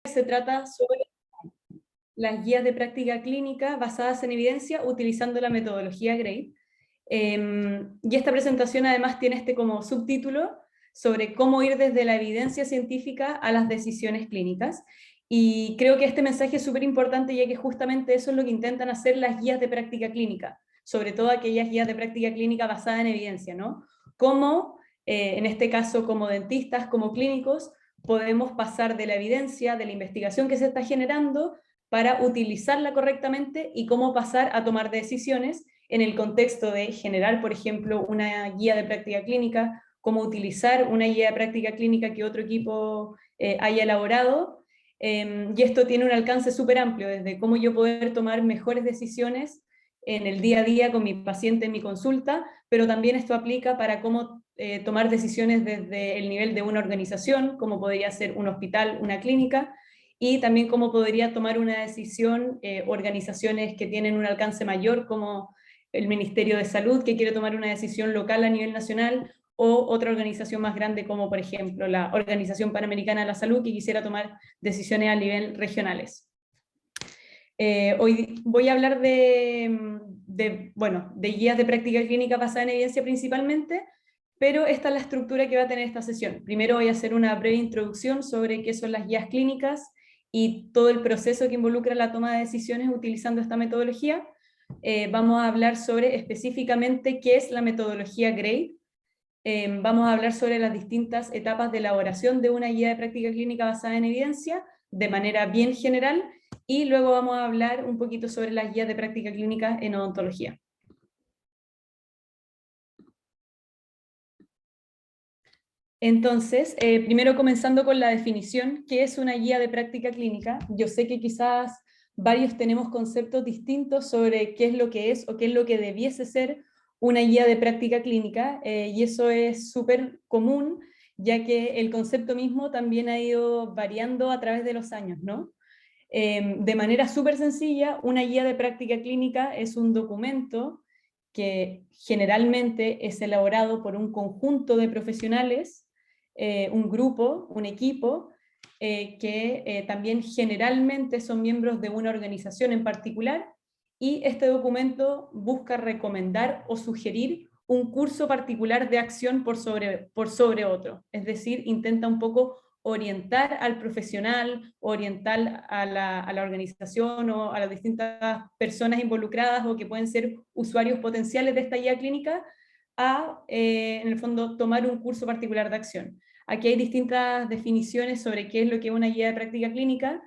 se trata sobre las guías de práctica clínica basadas en evidencia utilizando la metodología GRADE. Y esta presentación además tiene este como subtítulo sobre cómo ir desde la evidencia científica a las decisiones clínicas. Y creo que este mensaje es súper importante, ya que justamente eso es lo que intentan hacer las guías de práctica clínica, sobre todo aquellas guías de práctica clínica basadas en evidencia, ¿no? Cómo, en este caso como dentistas, como clínicos, podemos pasar de la evidencia, de la investigación que se está generando, para utilizarla correctamente y cómo pasar a tomar decisiones en el contexto de generar, por ejemplo, una guía de práctica clínica, cómo utilizar una guía de práctica clínica que otro equipo haya elaborado. Y esto tiene un alcance súper amplio, desde cómo yo poder tomar mejores decisiones en el día a día con mi paciente en mi consulta, pero también esto aplica para cómo tomar decisiones desde el nivel de una organización, como podría ser un hospital, una clínica, y también cómo podría tomar una decisión organizaciones que tienen un alcance mayor, como el Ministerio de Salud, que quiere tomar una decisión local a nivel nacional, o otra organización más grande como por ejemplo la Organización Panamericana de la Salud, que quisiera tomar decisiones a nivel regionales. Hoy voy a hablar bueno, de guías de práctica clínica basada en evidencia principalmente, pero esta es la estructura que va a tener esta sesión. Primero voy a hacer una breve introducción sobre qué son las guías clínicas y todo el proceso que involucra la toma de decisiones utilizando esta metodología. Vamos a hablar sobre específicamente qué es la metodología GRADE. Vamos a hablar sobre las distintas etapas de elaboración de una guía de práctica clínica basada en evidencia, de manera bien general, y luego vamos a hablar un poquito sobre las guías de práctica clínica en odontología. Entonces, primero comenzando con la definición, ¿qué es una guía de práctica clínica? Yo sé que quizás varios tenemos conceptos distintos sobre qué es lo que es o qué es lo que debiese ser una guía de práctica clínica, y eso es súper común, ya que el concepto mismo también ha ido variando a través de los años, ¿no? De manera súper sencilla, una guía de práctica clínica es un documento que generalmente es elaborado por un conjunto de profesionales, un grupo, un equipo, que también generalmente son miembros de una organización en particular, y este documento busca recomendar o sugerir un curso particular de acción por sobre otro. Es decir, intenta un poco orientar al profesional, orientar a la organización o a las distintas personas involucradas o que pueden ser usuarios potenciales de esta guía clínica a, en el fondo, tomar un curso particular de acción. Aquí hay distintas definiciones sobre qué es lo que es una guía de práctica clínica.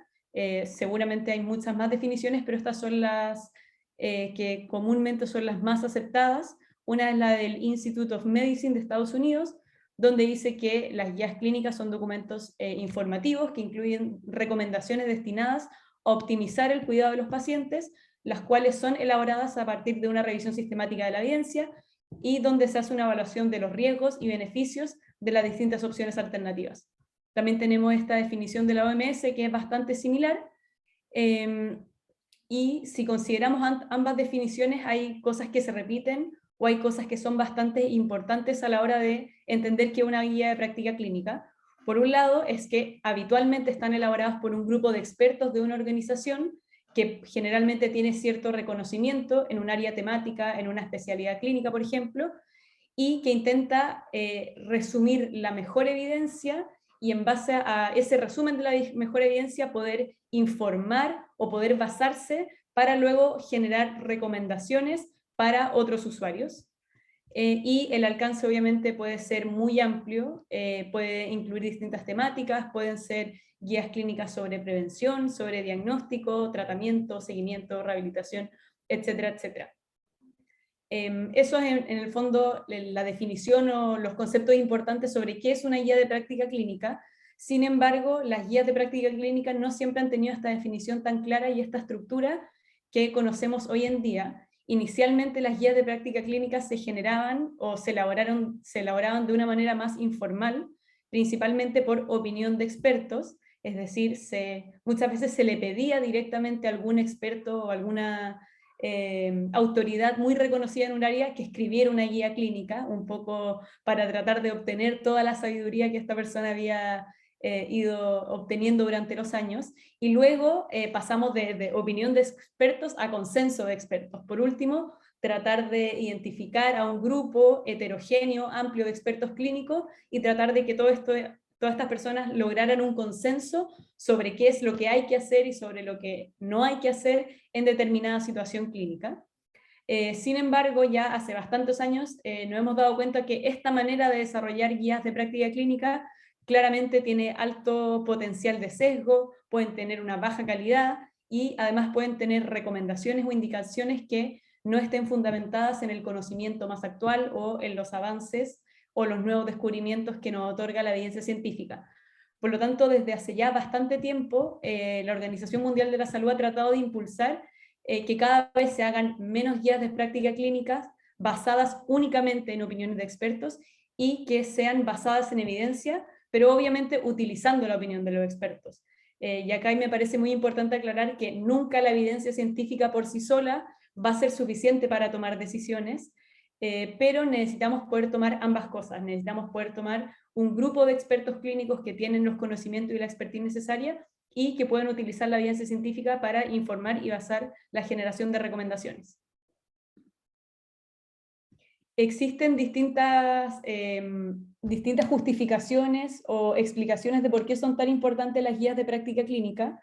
Seguramente hay muchas más definiciones, pero estas son las que comúnmente son las más aceptadas. Una es la del Institute of Medicine de Estados Unidos, donde dice que las guías clínicas son documentos informativos que incluyen recomendaciones destinadas a optimizar el cuidado de los pacientes, las cuales son elaboradas a partir de una revisión sistemática de la evidencia y donde se hace una evaluación de los riesgos y beneficios de las distintas opciones alternativas. También tenemos esta definición de la OMS que es bastante similar, y si consideramos ambas definiciones hay cosas que se repiten o hay cosas que son bastante importantes a la hora de entender qué es una guía de práctica clínica. Por un lado, es que habitualmente están elaboradas por un grupo de expertos de una organización que generalmente tiene cierto reconocimiento en un área temática, en una especialidad clínica, por ejemplo, y que intenta resumir la mejor evidencia y en base a ese resumen de la mejor evidencia poder informar o poder basarse para luego generar recomendaciones para otros usuarios. Y el alcance obviamente puede ser muy amplio, puede incluir distintas temáticas, pueden ser guías clínicas sobre prevención, sobre diagnóstico, tratamiento, seguimiento, rehabilitación, etcétera, etcétera. Eso es en el fondo la definición o los conceptos importantes sobre qué es una guía de práctica clínica. Sin embargo, las guías de práctica clínica no siempre han tenido esta definición tan clara y esta estructura que conocemos hoy en día. Inicialmente las guías de práctica clínica se generaban o se elaboraban de una manera más informal, principalmente por opinión de expertos, es decir, muchas veces se le pedía directamente a algún experto o alguna autoridad muy reconocida en un área que escribiera una guía clínica, un poco para tratar de obtener toda la sabiduría que esta persona había ido obteniendo durante los años, y luego pasamos de opinión de expertos a consenso de expertos. Por último, tratar de identificar a un grupo heterogéneo, amplio de expertos clínicos, y tratar de que todas estas personas lograran un consenso sobre qué es lo que hay que hacer y sobre lo que no hay que hacer en determinada situación clínica. Sin embargo, ya hace bastantes años nos hemos dado cuenta que esta manera de desarrollar guías de práctica clínica claramente tiene alto potencial de sesgo, pueden tener una baja calidad y además pueden tener recomendaciones o indicaciones que no estén fundamentadas en el conocimiento más actual o en los avances o los nuevos descubrimientos que nos otorga la evidencia científica. Por lo tanto, desde hace ya bastante tiempo, la Organización Mundial de la Salud ha tratado de impulsar que cada vez se hagan menos guías de práctica clínicas basadas únicamente en opiniones de expertos y que sean basadas en evidencia, pero obviamente utilizando la opinión de los expertos. Y acá me parece muy importante aclarar que nunca la evidencia científica por sí sola va a ser suficiente para tomar decisiones, pero necesitamos poder tomar ambas cosas. Necesitamos poder tomar un grupo de expertos clínicos que tienen los conocimientos y la expertise necesaria y que pueden utilizar la evidencia científica para informar y basar la generación de recomendaciones. Existen distintas justificaciones o explicaciones de por qué son tan importantes las guías de práctica clínica.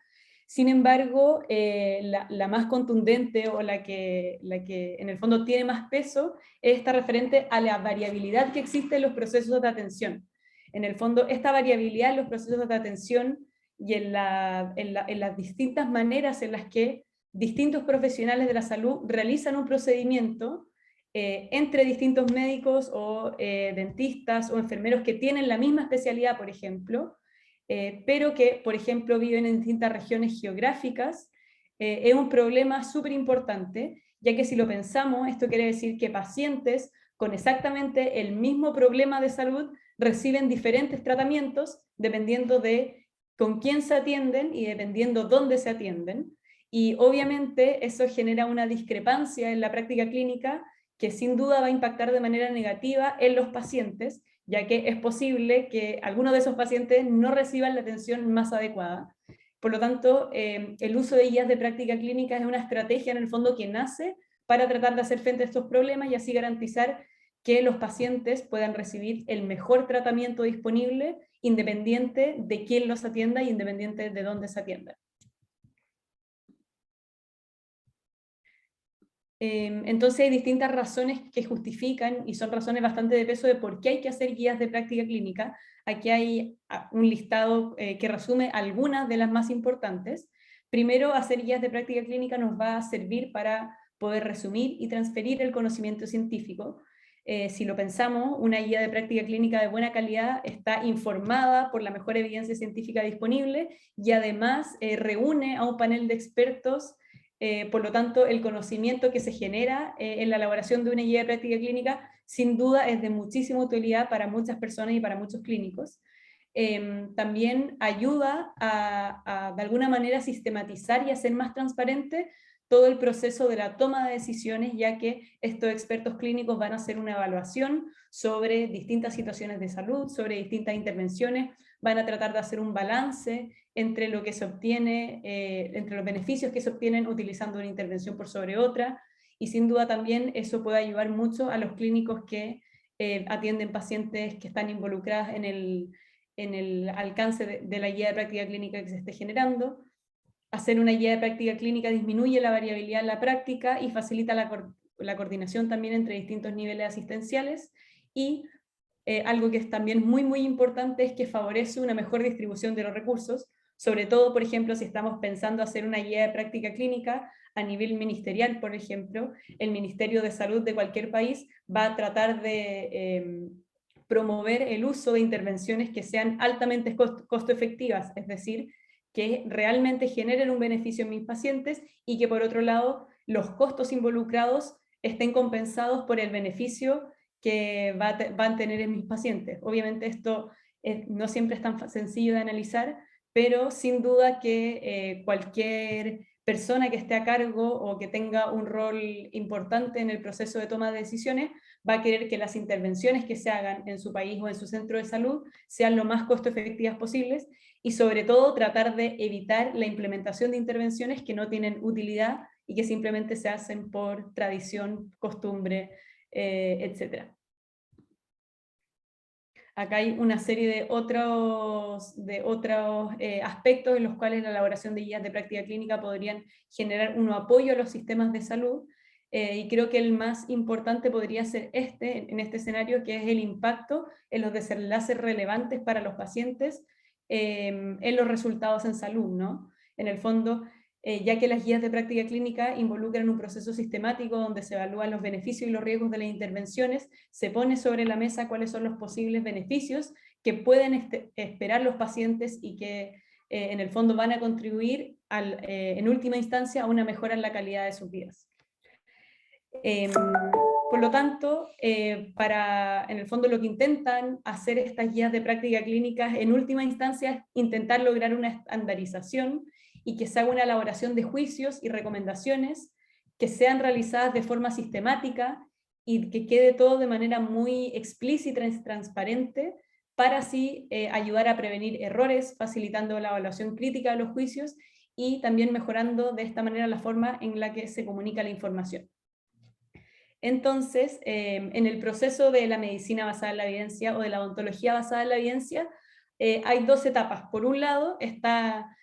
Sin embargo, la más contundente o la que en el fondo tiene más peso es esta referente a la variabilidad que existe en los procesos de atención. En el fondo, esta variabilidad en los procesos de atención y en las distintas maneras en las que distintos profesionales de la salud realizan un procedimiento entre distintos médicos o dentistas o enfermeros que tienen la misma especialidad, por ejemplo, pero que, por ejemplo, viven en distintas regiones geográficas, es un problema súper importante, ya que si lo pensamos, esto quiere decir que pacientes con exactamente el mismo problema de salud reciben diferentes tratamientos dependiendo de con quién se atienden y dependiendo dónde se atienden. Y obviamente eso genera una discrepancia en la práctica clínica que sin duda va a impactar de manera negativa en los pacientes, ya que es posible que algunos de esos pacientes no reciban la atención más adecuada. Por lo tanto, el uso de guías de práctica clínica es una estrategia en el fondo que nace para tratar de hacer frente a estos problemas y así garantizar que los pacientes puedan recibir el mejor tratamiento disponible, independiente de quién los atienda y independiente de dónde se atienda. Entonces hay distintas razones que justifican, y son razones bastante de peso, de por qué hay que hacer guías de práctica clínica. Aquí hay un listado que resume algunas de las más importantes. Primero, hacer guías de práctica clínica nos va a servir para poder resumir y transferir el conocimiento científico. Si lo pensamos, una guía de práctica clínica de buena calidad está informada por la mejor evidencia científica disponible y además reúne a un panel de expertos. Por lo tanto, el conocimiento que se genera en la elaboración de una guía de práctica clínica sin duda es de muchísima utilidad para muchas personas y para muchos clínicos. También ayuda de alguna manera, sistematizar y hacer más transparente todo el proceso de la toma de decisiones, ya que estos expertos clínicos van a hacer una evaluación sobre distintas situaciones de salud, sobre distintas intervenciones, van a tratar de hacer un balance entre lo que se obtiene, entre los beneficios que se obtienen utilizando una intervención por sobre otra, y sin duda también eso puede ayudar mucho a los clínicos que atienden pacientes que están involucrados en el alcance de la guía de práctica clínica que se esté generando. Hacer una guía de práctica clínica disminuye la variabilidad en la práctica y facilita la coordinación también entre distintos niveles asistenciales, y algo que es también muy, muy importante es que favorece una mejor distribución de los recursos, sobre todo, por ejemplo, si estamos pensando hacer una guía de práctica clínica a nivel ministerial, por ejemplo, el Ministerio de Salud de cualquier país va a tratar de promover el uso de intervenciones que sean altamente costo efectivas, es decir, que realmente generen un beneficio en mis pacientes y que por otro lado los costos involucrados estén compensados por el beneficio que van a tener en mis pacientes. Obviamente esto no siempre es tan sencillo de analizar, pero sin duda que cualquier persona que esté a cargo o que tenga un rol importante en el proceso de toma de decisiones va a querer que las intervenciones que se hagan en su país o en su centro de salud sean lo más costo efectivas posibles, y sobre todo tratar de evitar la implementación de intervenciones que no tienen utilidad y que simplemente se hacen por tradición, costumbre, etc. Acá hay una serie de otros aspectos en los cuales la elaboración de guías de práctica clínica podrían generar un apoyo a los sistemas de salud, y creo que el más importante podría ser en este escenario, que es el impacto en los desenlaces relevantes para los pacientes en los resultados en salud, ¿no? En el fondo, ya que las guías de práctica clínica involucran un proceso sistemático donde se evalúan los beneficios y los riesgos de las intervenciones, se pone sobre la mesa cuáles son los posibles beneficios que pueden esperar los pacientes y que en el fondo van a contribuir en última instancia a una mejora en la calidad de sus vidas. Por lo tanto, en el fondo lo que intentan hacer estas guías de práctica clínica en última instancia es intentar lograr una estandarización y que se haga una elaboración de juicios y recomendaciones que sean realizadas de forma sistemática y que quede todo de manera muy explícita y transparente, para así ayudar a prevenir errores, facilitando la evaluación crítica de los juicios y también mejorando de esta manera la forma en la que se comunica la información. Entonces, en el proceso de la medicina basada en la evidencia o de la odontología basada en la evidencia, hay dos etapas. Por un lado está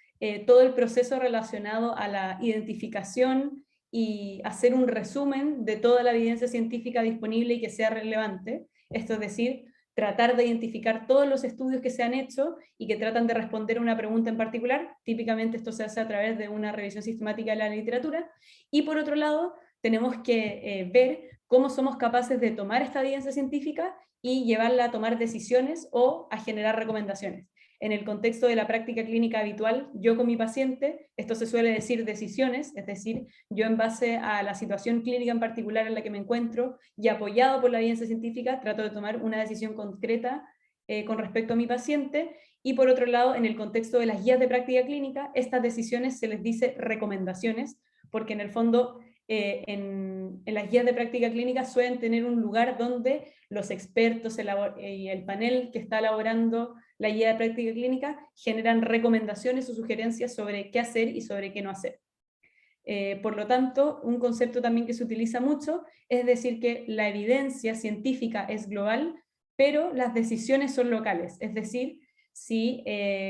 todo el proceso relacionado a la identificación y hacer un resumen de toda la evidencia científica disponible y que sea relevante. Esto es decir, tratar de identificar todos los estudios que se han hecho y que tratan de responder a una pregunta en particular. Típicamente esto se hace a través de una revisión sistemática de la literatura. Y por otro lado, tenemos que ver cómo somos capaces de tomar esta evidencia científica y llevarla a tomar decisiones o a generar recomendaciones. En el contexto de la práctica clínica habitual, yo con mi paciente, esto se suele decir decisiones, es decir, yo en base a la situación clínica en particular en la que me encuentro y apoyado por la evidencia científica, trato de tomar una decisión concreta con respecto a mi paciente. Y por otro lado, en el contexto de las guías de práctica clínica, estas decisiones se les dice recomendaciones, porque en el fondo en las guías de práctica clínica suelen tener un lugar donde los expertos y el panel que está elaborando la guía de práctica clínica generan recomendaciones o sugerencias sobre qué hacer y sobre qué no hacer. Por lo tanto, un concepto también que se utiliza mucho es decir que la evidencia científica es global, pero las decisiones son locales. Es decir, si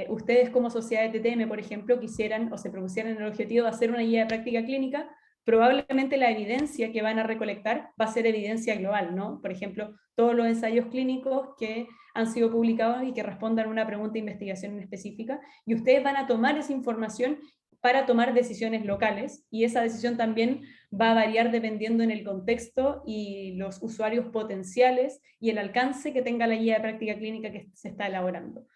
ustedes como sociedad de TTM, por ejemplo, quisieran o se propusieran el objetivo de hacer una guía de práctica clínica, probablemente la evidencia que van a recolectar va a ser evidencia global, ¿no? Por ejemplo, todos los ensayos clínicos que han sido publicados y que respondan a una pregunta de investigación específica, y ustedes van a tomar esa información para tomar decisiones locales, y esa decisión también va a variar dependiendo en el contexto y los usuarios potenciales y el alcance que tenga la guía de práctica clínica que se está elaborando.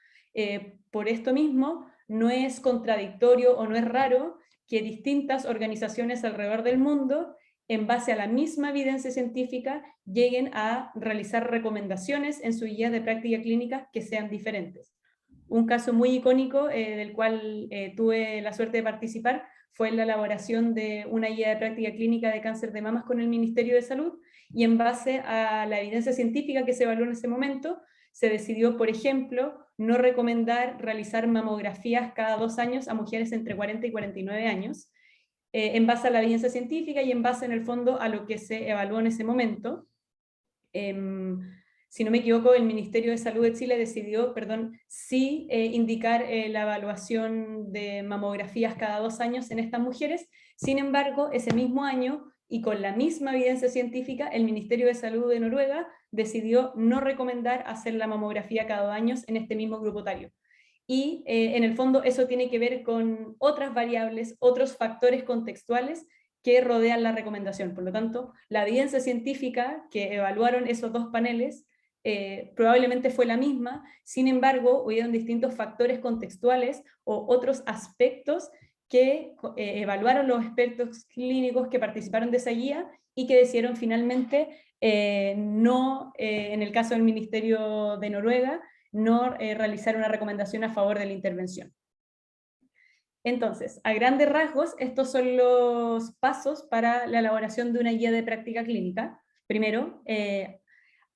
Por esto mismo, no es contradictorio o no es raro que distintas organizaciones alrededor del mundo, en base a la misma evidencia científica, lleguen a realizar recomendaciones en su guía de práctica clínica que sean diferentes. Un caso muy icónico del cual tuve la suerte de participar fue la elaboración de una guía de práctica clínica de cáncer de mamas con el Ministerio de Salud, y en base a la evidencia científica que se evaluó en ese momento, se decidió, por ejemplo, no recomendar realizar mamografías cada 2 años a mujeres entre 40 y 49 años, en base a la evidencia científica y en base, en el fondo, a lo que se evaluó en ese momento. Si no me equivoco, el Ministerio de Salud de Chile decidió, sí indicar la evaluación de mamografías cada 2 años en estas mujeres. Sin embargo, ese mismo año, y con la misma evidencia científica, el Ministerio de Salud de Noruega decidió no recomendar hacer la mamografía cada 2 años en este mismo grupo etario. Y en el fondo eso tiene que ver con otras variables, otros factores contextuales que rodean la recomendación. Por lo tanto, la evidencia científica que evaluaron esos dos paneles probablemente fue la misma. Sin embargo, hubieron distintos factores contextuales o otros aspectos que evaluaron los expertos clínicos que participaron de esa guía y que decidieron finalmente no, en el caso del Ministerio de Noruega, no realizar una recomendación a favor de la intervención. Entonces, a grandes rasgos, estos son los pasos para la elaboración de una guía de práctica clínica. Primero, en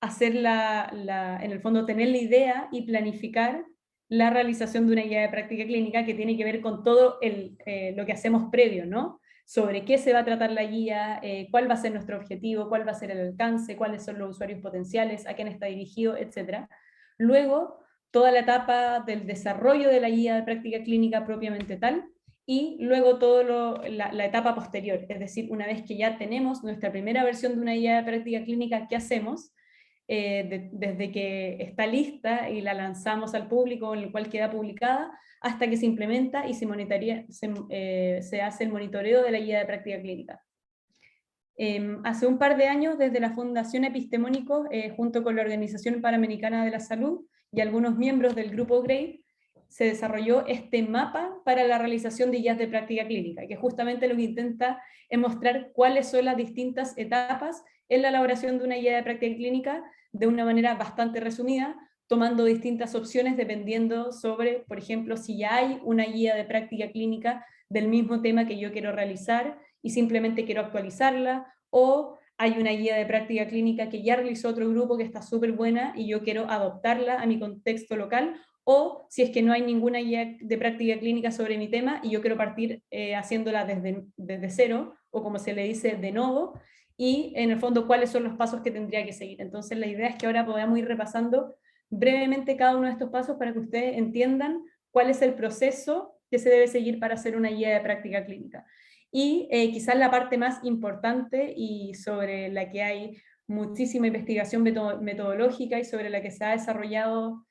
el fondo, tener la idea y planificar la realización de una guía de práctica clínica que tiene que ver con todo lo que hacemos previo, ¿no? Sobre qué se va a tratar la guía, cuál va a ser nuestro objetivo, cuál va a ser el alcance, cuáles son los usuarios potenciales, a quién está dirigido, etc. Luego, toda la etapa del desarrollo de la guía de práctica clínica propiamente tal, y luego la etapa posterior, es decir, una vez que ya tenemos nuestra primera versión de una guía de práctica clínica, ¿qué hacemos? Desde que está lista y la lanzamos al público, en el cual queda publicada, hasta que se implementa y se hace el monitoreo de la guía de práctica clínica. Hace un par de años, desde la Fundación Epistemónicos, junto con la Organización Panamericana de la Salud y algunos miembros del Grupo GRADE, se desarrolló este mapa para la realización de guías de práctica clínica, que justamente lo que intenta es mostrar cuáles son las distintas etapas en la elaboración de una guía de práctica clínica de una manera bastante resumida, tomando distintas opciones dependiendo sobre, por ejemplo, si ya hay una guía de práctica clínica del mismo tema que yo quiero realizar y simplemente quiero actualizarla, o hay una guía de práctica clínica que ya realizó otro grupo que está súper buena y yo quiero adoptarla a mi contexto local, o si es que no hay ninguna guía de práctica clínica sobre mi tema y yo quiero partir haciéndola desde cero, o como se le dice, de nuevo, y en el fondo cuáles son los pasos que tendría que seguir. Entonces la idea es que ahora podamos ir repasando brevemente cada uno de estos pasos para que ustedes entiendan cuál es el proceso que se debe seguir para hacer una guía de práctica clínica. Y quizás la parte más importante y sobre la que hay muchísima investigación metodológica y sobre la que se ha desarrollado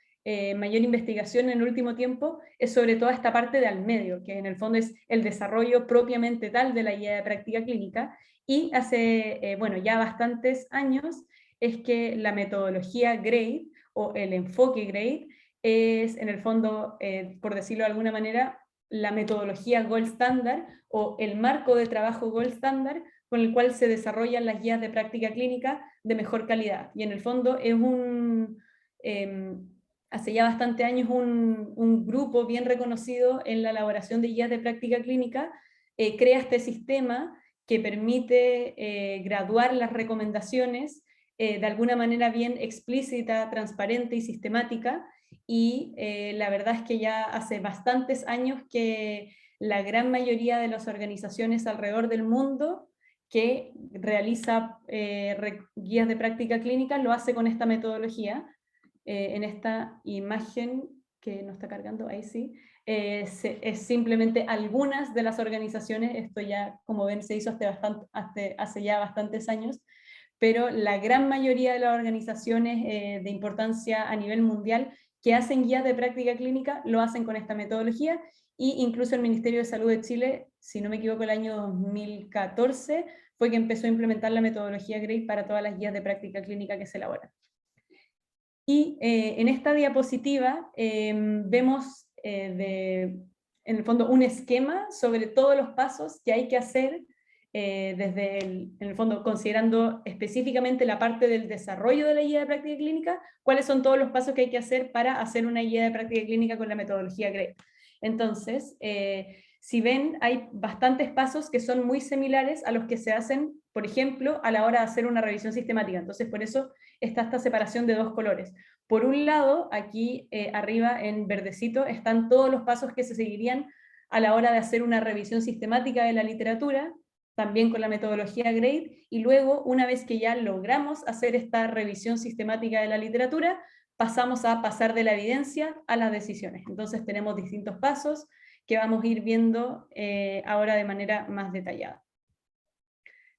mayor investigación en el último tiempo, es sobre toda esta parte de al medio, que en el fondo es el desarrollo propiamente tal de la guía de práctica clínica, y hace, bueno, ya bastantes años es que la metodología GRADE, o el enfoque GRADE, es en el fondo, por decirlo de alguna manera, la metodología gold standard o el marco de trabajo gold standard con el cual se desarrollan las guías de práctica clínica de mejor calidad. Y en el fondo es hace ya bastante años un grupo bien reconocido en la elaboración de guías de práctica clínica, crea este sistema que permite graduar las recomendaciones de alguna manera bien explícita, transparente y sistemática, y la verdad es que ya hace bastantes años que la gran mayoría de las organizaciones alrededor del mundo que realiza guías de práctica clínica lo hace con esta metodología. En esta imagen que no está cargando, ahí sí, es simplemente algunas de las organizaciones, esto ya como ven se hizo hace ya bastantes años, pero la gran mayoría de las organizaciones de importancia a nivel mundial que hacen guías de práctica clínica lo hacen con esta metodología, y incluso el Ministerio de Salud de Chile, si no me equivoco, el año 2014 fue que empezó a implementar la metodología GRADE para todas las guías de práctica clínica que se elaboran. Y en esta diapositiva vemos en el fondo un esquema sobre todos los pasos que hay que hacer en el fondo considerando específicamente la parte del desarrollo de la guía de práctica clínica, cuáles son todos los pasos que hay que hacer para hacer una guía de práctica clínica con la metodología GRADE. Entonces, si ven, hay bastantes pasos que son muy similares a los que se hacen, por ejemplo, a la hora de hacer una revisión sistemática. Entonces, por eso está esta separación de dos colores. Por un lado, aquí arriba en verdecito están todos los pasos que se seguirían a la hora de hacer una revisión sistemática de la literatura, también con la metodología GRADE, y luego, una vez que ya logramos hacer esta revisión sistemática de la literatura, pasamos a pasar de la evidencia a las decisiones. Entonces tenemos distintos pasos que vamos a ir viendo ahora de manera más detallada.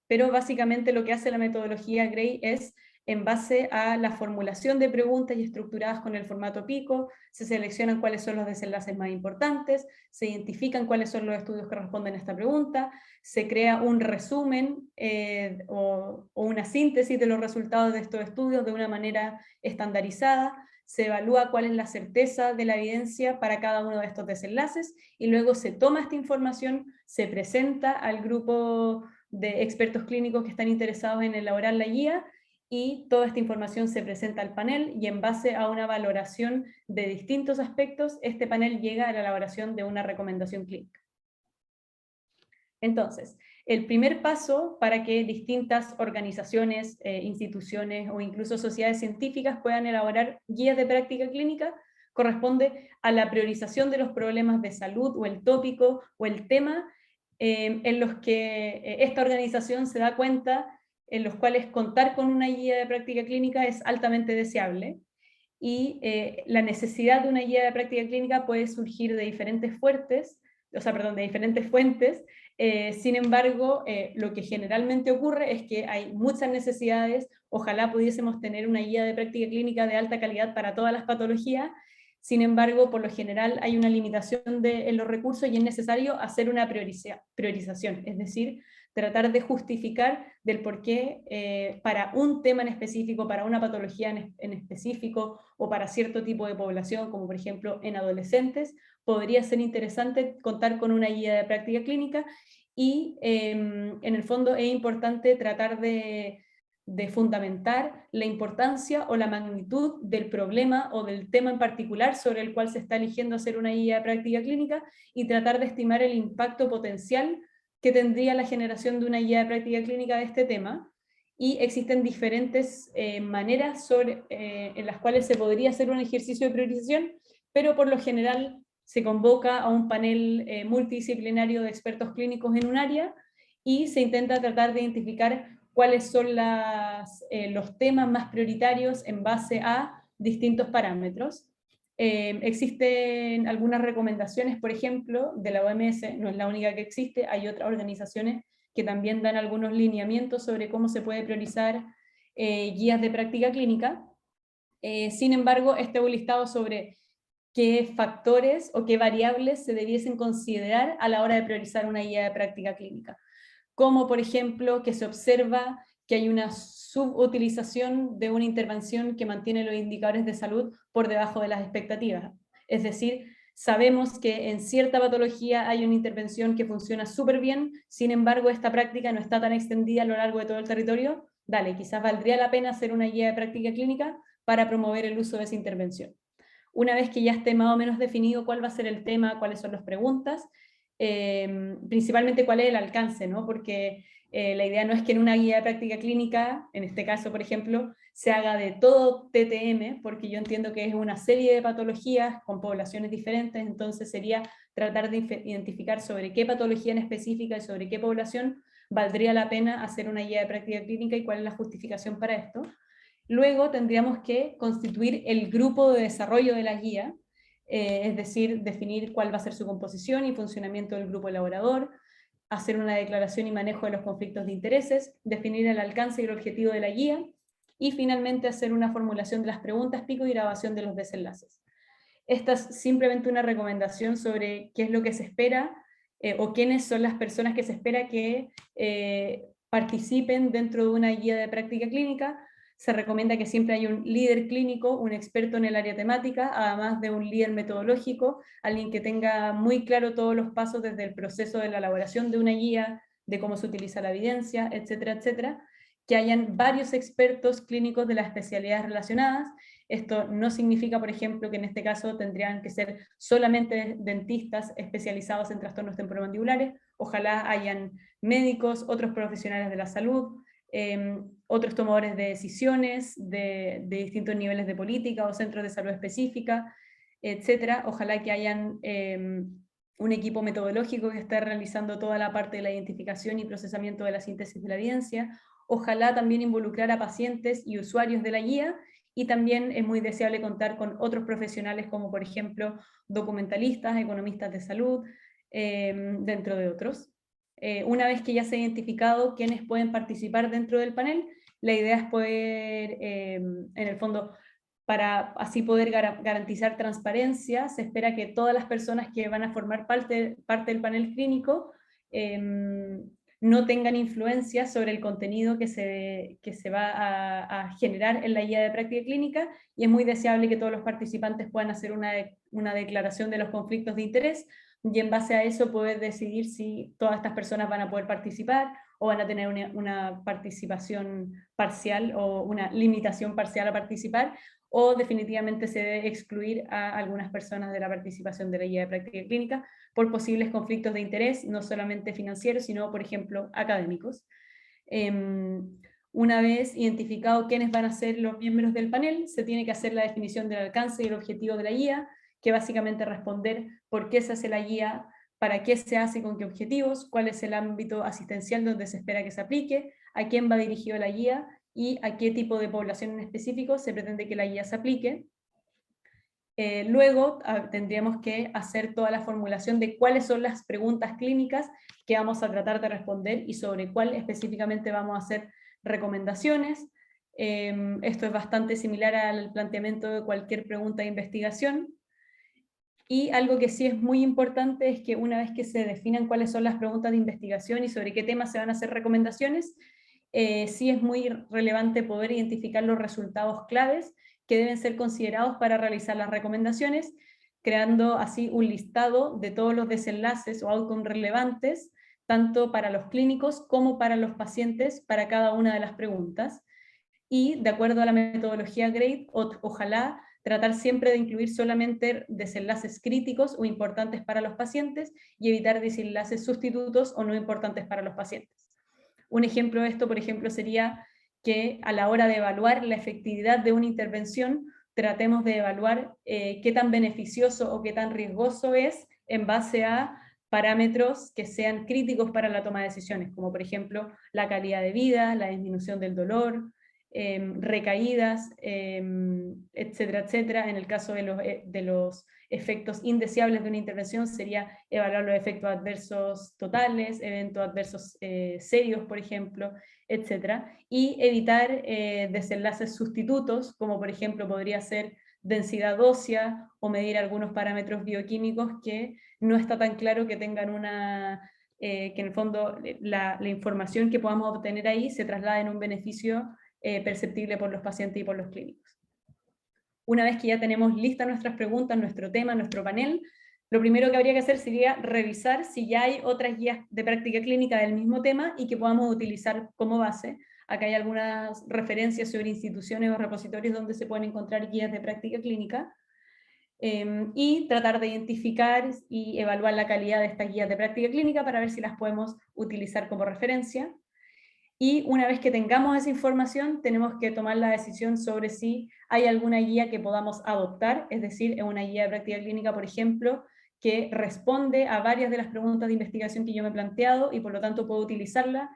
Pero básicamente lo que hace la metodología GRADE es, en base a la formulación de preguntas y estructuradas con el formato PICO, se seleccionan cuáles son los desenlaces más importantes, se identifican cuáles son los estudios que responden a esta pregunta, se crea un resumen o una síntesis de los resultados de estos estudios de una manera estandarizada, se evalúa cuál es la certeza de la evidencia para cada uno de estos desenlaces, y luego se toma esta información, se presenta al grupo de expertos clínicos que están interesados en elaborar la guía, y toda esta información se presenta al panel, y en base a una valoración de distintos aspectos, este panel llega a la elaboración de una recomendación clínica. Entonces, el primer paso para que distintas organizaciones, instituciones o incluso sociedades científicas puedan elaborar guías de práctica clínica corresponde a la priorización de los problemas de salud o el tópico o el tema en los que esta organización se da cuenta, en los cuales contar con una guía de práctica clínica es altamente deseable. Y la necesidad de una guía de práctica clínica puede surgir de diferentes fuentes, de diferentes fuentes. Sin embargo, lo que generalmente ocurre es que hay muchas necesidades. Ojalá pudiésemos tener una guía de práctica clínica de alta calidad para todas las patologías. Sin embargo, por lo general hay una limitación en los recursos y es necesario hacer una priorización, es decir, tratar de justificar del por qué para un tema en específico, para una patología en específico o para cierto tipo de población, como por ejemplo en adolescentes, podría ser interesante contar con una guía de práctica clínica y en el fondo es importante tratar de fundamentar la importancia o la magnitud del problema o del tema en particular sobre el cual se está eligiendo hacer una guía de práctica clínica y tratar de estimar el impacto potencial que tendría la generación de una guía de práctica clínica de este tema. Y existen diferentes maneras en las cuales se podría hacer un ejercicio de priorización, pero por lo general se convoca a un panel multidisciplinario de expertos clínicos en un área y se intenta tratar de identificar cuáles son los temas más prioritarios en base a distintos parámetros. Existen algunas recomendaciones, por ejemplo, de la OMS, no es la única que existe, hay otras organizaciones que también dan algunos lineamientos sobre cómo se puede priorizar guías de práctica clínica. Sin embargo, este es un listado sobre qué factores o qué variables se debiesen considerar a la hora de priorizar una guía de práctica clínica, como por ejemplo que se observa que hay una subutilización de una intervención que mantiene los indicadores de salud por debajo de las expectativas. Es decir, sabemos que en cierta patología hay una intervención que funciona súper bien, sin embargo esta práctica no está tan extendida a lo largo de todo el territorio. Dale, quizás valdría la pena hacer una guía de práctica clínica para promover el uso de esa intervención. Una vez que ya esté más o menos definido cuál va a ser el tema, cuáles son las preguntas, principalmente cuál es el alcance, ¿no? Porque la idea no es que en una guía de práctica clínica, en este caso, por ejemplo, se haga de todo TTM, porque yo entiendo que es una serie de patologías con poblaciones diferentes, entonces sería tratar de identificar sobre qué patología en específica y sobre qué población valdría la pena hacer una guía de práctica clínica y cuál es la justificación para esto. Luego tendríamos que constituir el grupo de desarrollo de la guía, es decir, definir cuál va a ser su composición y funcionamiento del grupo elaborador, hacer una declaración y manejo de los conflictos de intereses, definir el alcance y el objetivo de la guía, y finalmente hacer una formulación de las preguntas pico y grabación de los desenlaces. Esta es simplemente una recomendación sobre qué es lo que se espera o quiénes son las personas que se espera que participen dentro de una guía de práctica clínica. Se recomienda que siempre haya un líder clínico, un experto en el área temática, además de un líder metodológico, alguien que tenga muy claro todos los pasos desde el proceso de la elaboración de una guía, de cómo se utiliza la evidencia, etcétera, etcétera. Que hayan varios expertos clínicos de las especialidades relacionadas. Esto no significa, por ejemplo, que en este caso tendrían que ser solamente dentistas especializados en trastornos temporomandibulares. Ojalá hayan médicos, otros profesionales de la salud, otros tomadores de decisiones de distintos niveles de política o centros de salud específica, etcétera. Ojalá que hayan un equipo metodológico que esté realizando toda la parte de la identificación y procesamiento de la síntesis de la evidencia. Ojalá también involucrar a pacientes y usuarios de la guía, y también es muy deseable contar con otros profesionales como por ejemplo documentalistas, economistas de salud, dentro de otros. Una vez que ya se ha identificado quiénes pueden participar dentro del panel, la idea es poder, en el fondo, para así poder garantizar transparencia, se espera que todas las personas que van a formar parte del panel clínico no tengan influencia sobre el contenido que se va a generar en la guía de práctica clínica, y es muy deseable que todos los participantes puedan hacer una declaración de los conflictos de interés, y en base a eso poder decidir si todas estas personas van a poder participar o van a tener una participación parcial o una limitación parcial a participar, o definitivamente se debe excluir a algunas personas de la participación de la guía de práctica clínica por posibles conflictos de interés, no solamente financieros, sino, por ejemplo, académicos. Una vez identificado quiénes van a ser los miembros del panel, se tiene que hacer la definición del alcance y el objetivo de la guía, que básicamente responder por qué se hace la guía, para qué se hace y con qué objetivos, cuál es el ámbito asistencial donde se espera que se aplique, a quién va dirigido la guía y a qué tipo de población en específico se pretende que la guía se aplique. Luego tendríamos que hacer toda la formulación de cuáles son las preguntas clínicas que vamos a tratar de responder y sobre cuál específicamente vamos a hacer recomendaciones. Esto es bastante similar al planteamiento de cualquier pregunta de investigación. Y algo que sí es muy importante es que una vez que se definan cuáles son las preguntas de investigación y sobre qué temas se van a hacer recomendaciones, sí es muy relevante poder identificar los resultados claves que deben ser considerados para realizar las recomendaciones, creando así un listado de todos los desenlaces o outcomes relevantes, tanto para los clínicos como para los pacientes, para cada una de las preguntas. Y de acuerdo a la metodología GRADE, ojalá tratar siempre de incluir solamente desenlaces críticos o importantes para los pacientes y evitar desenlaces sustitutos o no importantes para los pacientes. Un ejemplo de esto, por ejemplo, sería que a la hora de evaluar la efectividad de una intervención, tratemos de evaluar qué tan beneficioso o qué tan riesgoso es en base a parámetros que sean críticos para la toma de decisiones, como por ejemplo la calidad de vida, la disminución del dolor, recaídas, etcétera, etcétera. En el caso de los efectos indeseables de una intervención sería evaluar los efectos adversos totales, eventos adversos serios, por ejemplo, etcétera, y evitar desenlaces sustitutos, como por ejemplo podría ser densidad ósea o medir algunos parámetros bioquímicos que no está tan claro que tengan una, que en el fondo la información que podamos obtener ahí se traslade en un beneficio perceptible por los pacientes y por los clínicos. Una vez que ya tenemos listas nuestras preguntas, nuestro tema, nuestro panel, lo primero que habría que hacer sería revisar si ya hay otras guías de práctica clínica del mismo tema y que podamos utilizar como base. Acá hay algunas referencias sobre instituciones o repositorios donde se pueden encontrar guías de práctica clínica, y tratar de identificar y evaluar la calidad de estas guías de práctica clínica para ver si las podemos utilizar como referencia. Y una vez que tengamos esa información, tenemos que tomar la decisión sobre si hay alguna guía que podamos adoptar, es decir, una guía de práctica clínica, por ejemplo, que responde a varias de las preguntas de investigación que yo me he planteado y por lo tanto puedo utilizarla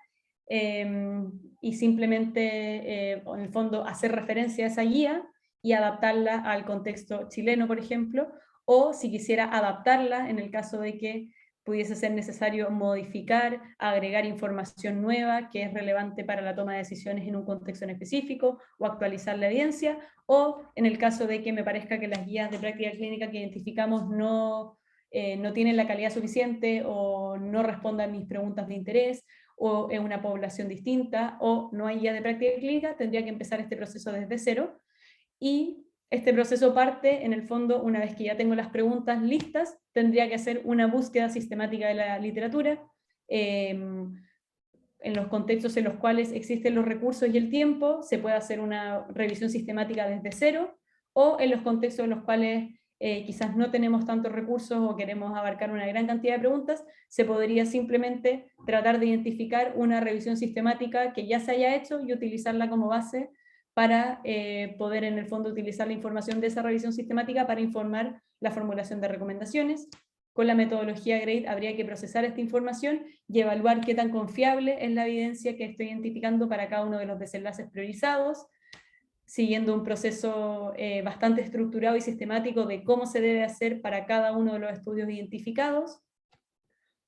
y simplemente, en el fondo, hacer referencia a esa guía y adaptarla al contexto chileno, por ejemplo, o si quisiera adaptarla en el caso de que pudiese ser necesario modificar, agregar información nueva que es relevante para la toma de decisiones en un contexto en específico, o actualizar la evidencia, o en el caso de que me parezca que las guías de práctica clínica que identificamos no tienen la calidad suficiente, o no respondan a mis preguntas de interés, o en una población distinta, o no hay guía de práctica clínica, tendría que empezar este proceso desde cero. Y este proceso parte, en el fondo, una vez que ya tengo las preguntas listas, tendría que hacer una búsqueda sistemática de la literatura, en los contextos en los cuales existen los recursos y el tiempo, se puede hacer una revisión sistemática desde cero, o en los contextos en los cuales quizás no tenemos tantos recursos o queremos abarcar una gran cantidad de preguntas, se podría simplemente tratar de identificar una revisión sistemática que ya se haya hecho y utilizarla como base para poder en el fondo utilizar la información de esa revisión sistemática para informar la formulación de recomendaciones. Con la metodología GRADE habría que procesar esta información y evaluar qué tan confiable es la evidencia que estoy identificando para cada uno de los desenlaces priorizados, siguiendo un proceso bastante estructurado y sistemático de cómo se debe hacer para cada uno de los estudios identificados.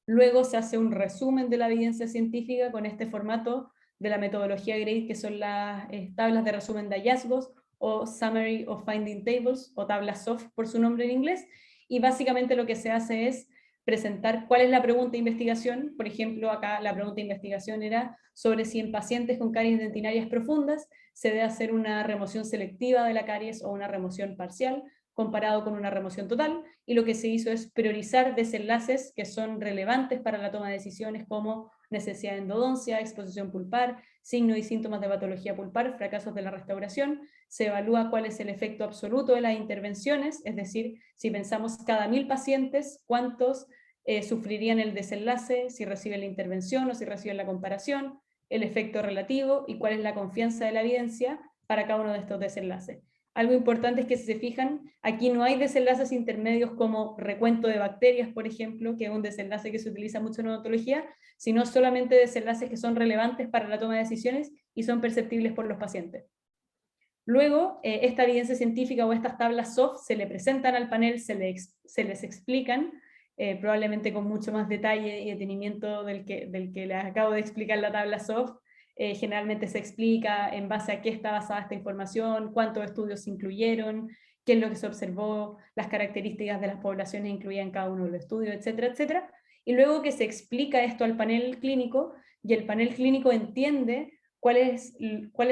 Luego se hace un resumen de la evidencia científica con este formato de la metodología GRADE, que son las tablas de resumen de hallazgos, o Summary of Finding Tables, o tablas SOF por su nombre en inglés, y básicamente lo que se hace es presentar cuál es la pregunta de investigación. Por ejemplo, acá la pregunta de investigación era sobre si en pacientes con caries dentinarias profundas se debe hacer una remoción selectiva de la caries o una remoción parcial, comparado con una remoción total, y lo que se hizo es priorizar desenlaces que son relevantes para la toma de decisiones, como necesidad de endodoncia, exposición pulpar, signos y síntomas de patología pulpar, fracasos de la restauración. Se evalúa cuál es el efecto absoluto de las intervenciones, es decir, si pensamos cada 1000 pacientes, cuántos sufrirían el desenlace, si reciben la intervención o si reciben la comparación, el efecto relativo y cuál es la confianza de la evidencia para cada uno de estos desenlaces. Algo importante es que si se fijan, aquí no hay desenlaces intermedios como recuento de bacterias, por ejemplo, que es un desenlace que se utiliza mucho en odontología, sino solamente desenlaces que son relevantes para la toma de decisiones y son perceptibles por los pacientes. Luego, esta evidencia científica o estas tablas soft se le presentan al panel, se les explican, probablemente con mucho más detalle y detenimiento del que les acabo de explicar la tabla soft. Generalmente se explica en base a qué está basada esta información, cuántos estudios se incluyeron, qué es lo que se observó, las características de las poblaciones incluidas en cada uno de los estudios, etcétera, etcétera. Y luego que se explica esto al panel clínico, y el panel clínico entiende cuáles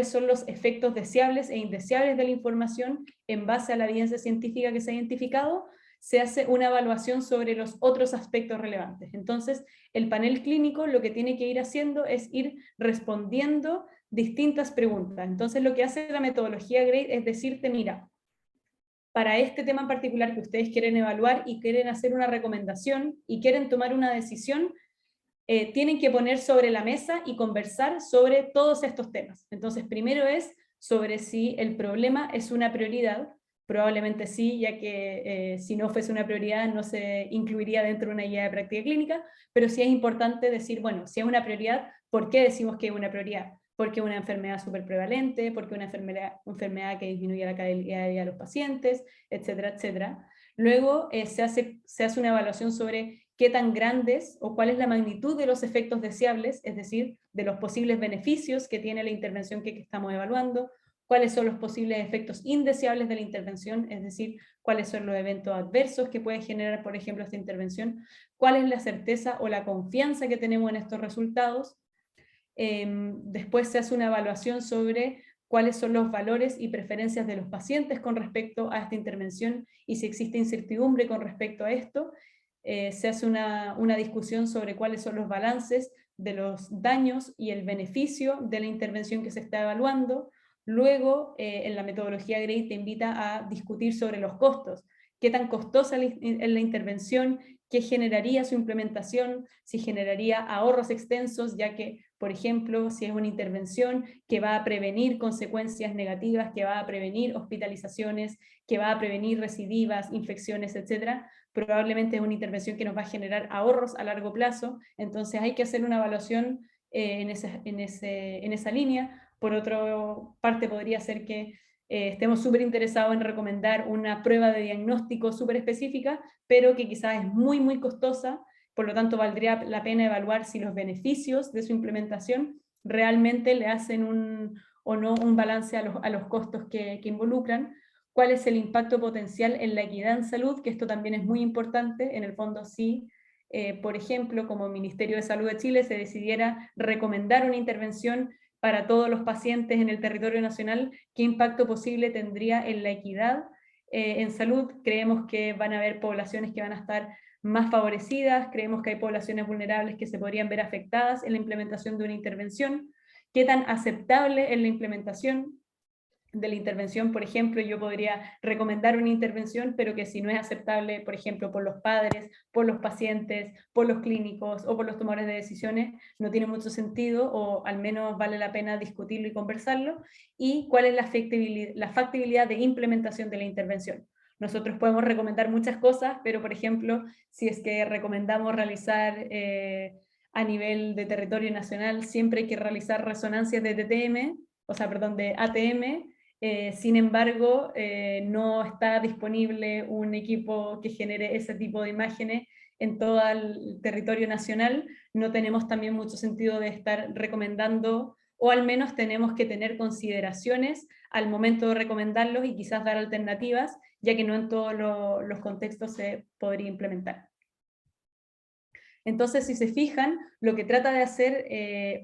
son los efectos deseables e indeseables de la información en base a la evidencia científica que se ha identificado, se hace una evaluación sobre los otros aspectos relevantes. Entonces, el panel clínico lo que tiene que ir haciendo es ir respondiendo distintas preguntas. Entonces, lo que hace la metodología GRADE es decirte, mira, para este tema en particular que ustedes quieren evaluar y quieren hacer una recomendación y quieren tomar una decisión, tienen que poner sobre la mesa y conversar sobre todos estos temas. Entonces, primero es sobre si el problema es una prioridad, probablemente sí, ya que si no fuese una prioridad no se incluiría dentro de una guía de práctica clínica, pero sí es importante decir, bueno, si es una prioridad, ¿por qué decimos que es una prioridad? Porque es una enfermedad súper prevalente, porque es una enfermedad que disminuye la calidad de vida de los pacientes, etcétera, etcétera. Luego se hace una evaluación sobre qué tan grandes o cuál es la magnitud de los efectos deseables, es decir, de los posibles beneficios que tiene la intervención que estamos evaluando, cuáles son los posibles efectos indeseables de la intervención, es decir, cuáles son los eventos adversos que puede generar, por ejemplo, esta intervención, cuál es la certeza o la confianza que tenemos en estos resultados. Después se hace una evaluación sobre cuáles son los valores y preferencias de los pacientes con respecto a esta intervención y si existe incertidumbre con respecto a esto. Se hace una discusión sobre cuáles son los balances de los daños y el beneficio de la intervención que se está evaluando. Luego, en la metodología GRADE te invita a discutir sobre los costos. ¿Qué tan costosa es la intervención? ¿Qué generaría su implementación? Si generaría ahorros extensos, ya que, por ejemplo, si es una intervención que va a prevenir consecuencias negativas, que va a prevenir hospitalizaciones, que va a prevenir recidivas, infecciones, etcétera, probablemente es una intervención que nos va a generar ahorros a largo plazo, entonces hay que hacer una evaluación en esa línea. Por otra parte, podría ser que estemos súper interesados en recomendar una prueba de diagnóstico súper específica, pero que quizás es muy, muy costosa, por lo tanto valdría la pena evaluar si los beneficios de su implementación realmente le hacen o no un balance a los costos que involucran. ¿Cuál es el impacto potencial en la equidad en salud? Que esto también es muy importante. En el fondo, sí, por ejemplo, como Ministerio de Salud de Chile se decidiera recomendar una intervención para todos los pacientes en el territorio nacional, ¿qué impacto posible tendría en la equidad en salud? Creemos que van a haber poblaciones que van a estar más favorecidas, creemos que hay poblaciones vulnerables que se podrían ver afectadas en la implementación de una intervención. ¿Qué tan aceptable es la implementación de la intervención? Por ejemplo, yo podría recomendar una intervención, pero que si no es aceptable, por ejemplo, por los padres, por los pacientes, por los clínicos o por los tomadores de decisiones, no tiene mucho sentido, o al menos vale la pena discutirlo y conversarlo. Y cuál es la factibilidad de implementación de la intervención. Nosotros podemos recomendar muchas cosas, pero por ejemplo, si es que recomendamos realizar a nivel de territorio nacional, siempre hay que realizar resonancias de TTM, o sea, perdón, de ATM. Sin embargo, no está disponible un equipo que genere ese tipo de imágenes en todo el territorio nacional. No tenemos también mucho sentido de estar recomendando, o al menos tenemos que tener consideraciones al momento de recomendarlos y quizás dar alternativas, ya que no en todos los contextos se podría implementar. Entonces, si se fijan, lo que trata de hacer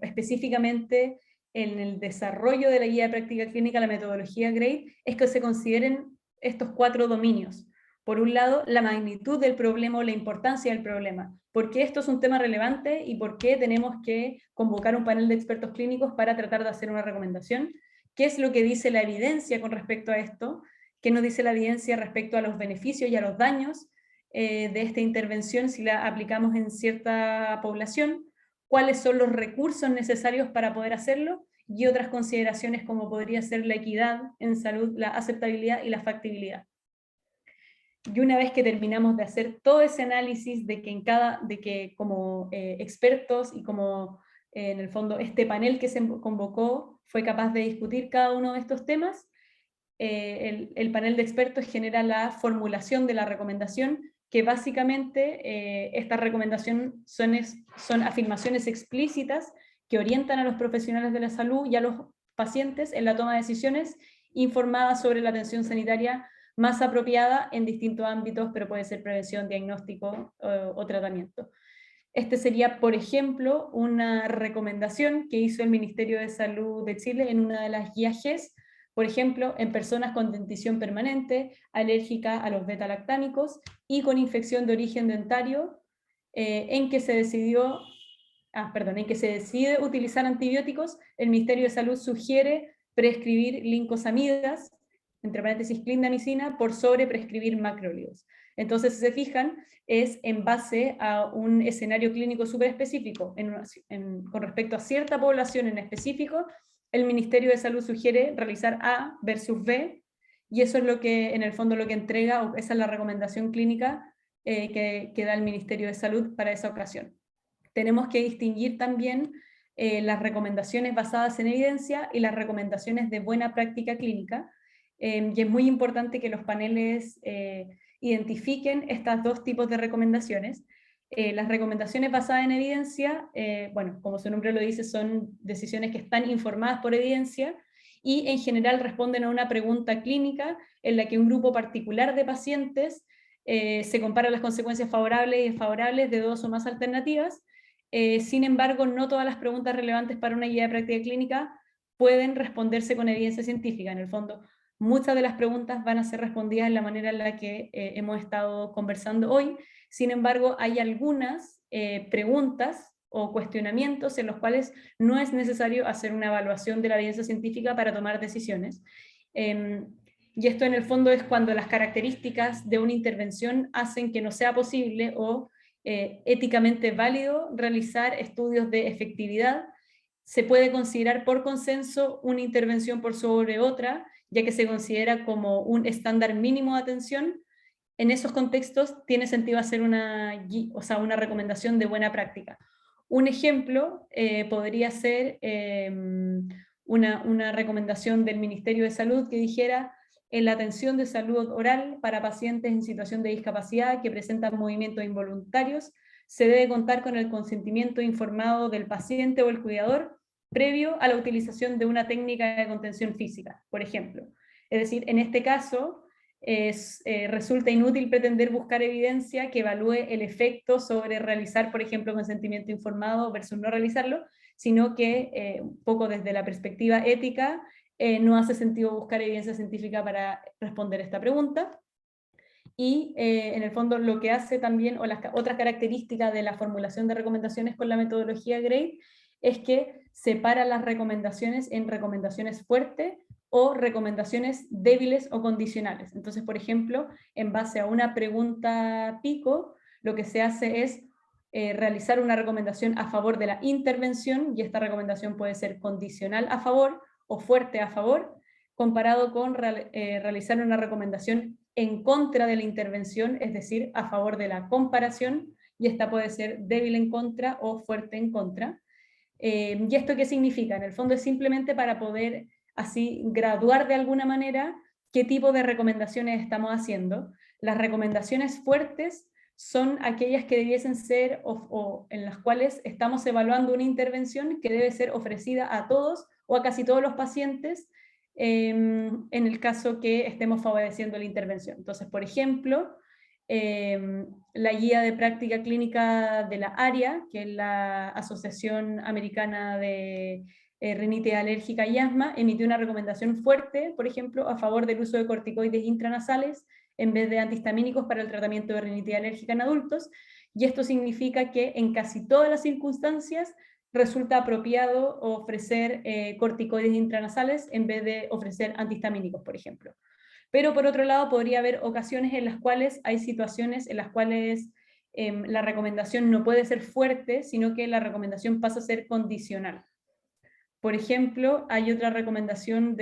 específicamente en el desarrollo de la guía de práctica clínica, la metodología GRADE, es que se consideren estos 4 dominios. Por un lado, la magnitud del problema o la importancia del problema. ¿Por qué esto es un tema relevante y por qué tenemos que convocar un panel de expertos clínicos para tratar de hacer una recomendación? ¿Qué es lo que dice la evidencia con respecto a esto? ¿Qué nos dice la evidencia respecto a los beneficios y a los daños de esta intervención si la aplicamos en cierta población? ¿Cuáles son los recursos necesarios para poder hacerlo? Y otras consideraciones como podría ser la equidad en salud, la aceptabilidad y la factibilidad. Y una vez que terminamos de hacer todo ese análisis de que como expertos y como en el fondo este panel que se convocó fue capaz de discutir cada uno de estos temas, el panel de expertos genera la formulación de la recomendación, que básicamente esta recomendación son afirmaciones explícitas que orientan a los profesionales de la salud y a los pacientes en la toma de decisiones informadas sobre la atención sanitaria más apropiada en distintos ámbitos, pero puede ser prevención, diagnóstico o tratamiento. Este sería, por ejemplo, una recomendación que hizo el Ministerio de Salud de Chile en una de las guías GES, por ejemplo, en personas con dentición permanente, alérgica a los beta-lactámicos y con infección de origen dentario, en que se decide utilizar antibióticos. El Ministerio de Salud sugiere prescribir lincosamidas, entre paréntesis clindamicina, por sobre prescribir macrólidos. Entonces, si se fijan, es en base a un escenario clínico súper específico, con respecto a cierta población en específico, el Ministerio de Salud sugiere realizar A versus B, y eso es lo que, en el fondo, lo que entrega, o esa es la recomendación clínica que da el Ministerio de Salud para esa ocasión. Tenemos que distinguir también las recomendaciones basadas en evidencia y las recomendaciones de buena práctica clínica, y es muy importante que los paneles identifiquen estos dos tipos de recomendaciones. Las recomendaciones basadas en evidencia, bueno, como su nombre lo dice, son decisiones que están informadas por evidencia y en general responden a una pregunta clínica en la que un grupo particular de pacientes se compara las consecuencias favorables y desfavorables de dos o más alternativas. Sin embargo, no todas las preguntas relevantes para una guía de práctica clínica pueden responderse con evidencia científica. En el fondo, muchas de las preguntas van a ser respondidas en la manera en la que hemos estado conversando hoy. Sin embargo, hay algunas preguntas o cuestionamientos en los cuales no es necesario hacer una evaluación de la evidencia científica para tomar decisiones. Y esto en el fondo es cuando las características de una intervención hacen que no sea posible o éticamente válido realizar estudios de efectividad. Se puede considerar por consenso una intervención por sobre otra, ya que se considera como un estándar mínimo de atención. En esos contextos tiene sentido hacer una recomendación de buena práctica. Un ejemplo podría ser una recomendación del Ministerio de Salud que dijera: en la atención de salud oral para pacientes en situación de discapacidad que presentan movimientos involuntarios, se debe contar con el consentimiento informado del paciente o el cuidador previo a la utilización de una técnica de contención física, por ejemplo. Es decir, en este caso, resulta inútil pretender buscar evidencia que evalúe el efecto sobre realizar, por ejemplo, consentimiento informado versus no realizarlo, sino que un poco desde la perspectiva ética no hace sentido buscar evidencia científica para responder esta pregunta. Y en el fondo lo que hace también, o las otras características de la formulación de recomendaciones con la metodología GRADE, es que separa las recomendaciones en recomendaciones fuertes o recomendaciones débiles o condicionales. Entonces, por ejemplo, en base a una pregunta pico, lo que se hace es realizar una recomendación a favor de la intervención, y esta recomendación puede ser condicional a favor o fuerte a favor, comparado con realizar una recomendación en contra de la intervención, es decir, a favor de la comparación, y esta puede ser débil en contra o fuerte en contra. ¿Y esto qué significa? En el fondo es simplemente para poder así graduar de alguna manera qué tipo de recomendaciones estamos haciendo. Las recomendaciones fuertes son aquellas que debiesen ser o en las cuales estamos evaluando una intervención que debe ser ofrecida a todos o a casi todos los pacientes en el caso que estemos favoreciendo la intervención. Entonces, por ejemplo, la guía de práctica clínica de la ARIA, que es la Asociación Americana de rinitis alérgica y asma, emitió una recomendación fuerte, por ejemplo, a favor del uso de corticoides intranasales en vez de antihistamínicos para el tratamiento de rinitis alérgica en adultos, y esto significa que en casi todas las circunstancias resulta apropiado ofrecer corticoides intranasales en vez de ofrecer antihistamínicos, por ejemplo. Pero por otro lado, podría haber ocasiones en las cuales hay situaciones en las cuales la recomendación no puede ser fuerte, sino que la recomendación pasa a ser condicional. Por ejemplo, hay otra recomendación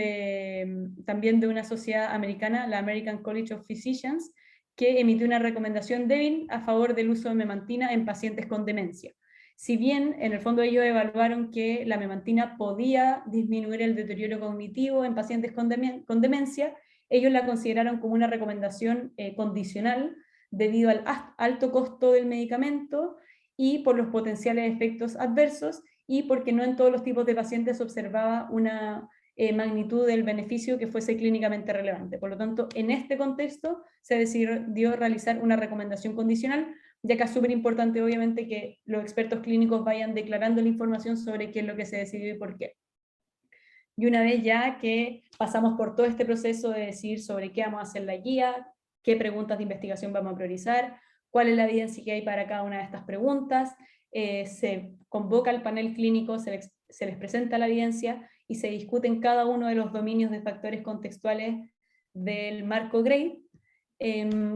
también de una sociedad americana, la American College of Physicians, que emitió una recomendación débil a favor del uso de memantina en pacientes con demencia. Si bien en el fondo ellos evaluaron que la memantina podía disminuir el deterioro cognitivo en pacientes con demencia, ellos la consideraron como una recomendación condicional debido al alto costo del medicamento y por los potenciales efectos adversos, y porque no en todos los tipos de pacientes observaba una magnitud del beneficio que fuese clínicamente relevante. Por lo tanto, en este contexto se decidió realizar una recomendación condicional, ya que es súper importante obviamente que los expertos clínicos vayan declarando la información sobre qué es lo que se decidió y por qué. Y una vez ya que pasamos por todo este proceso de decidir sobre qué vamos a hacer la guía, qué preguntas de investigación vamos a priorizar, cuál es la evidencia que hay para cada una de estas preguntas, se convoca al panel clínico, se les presenta la evidencia y se discuten cada uno de los dominios de factores contextuales del marco GRADE.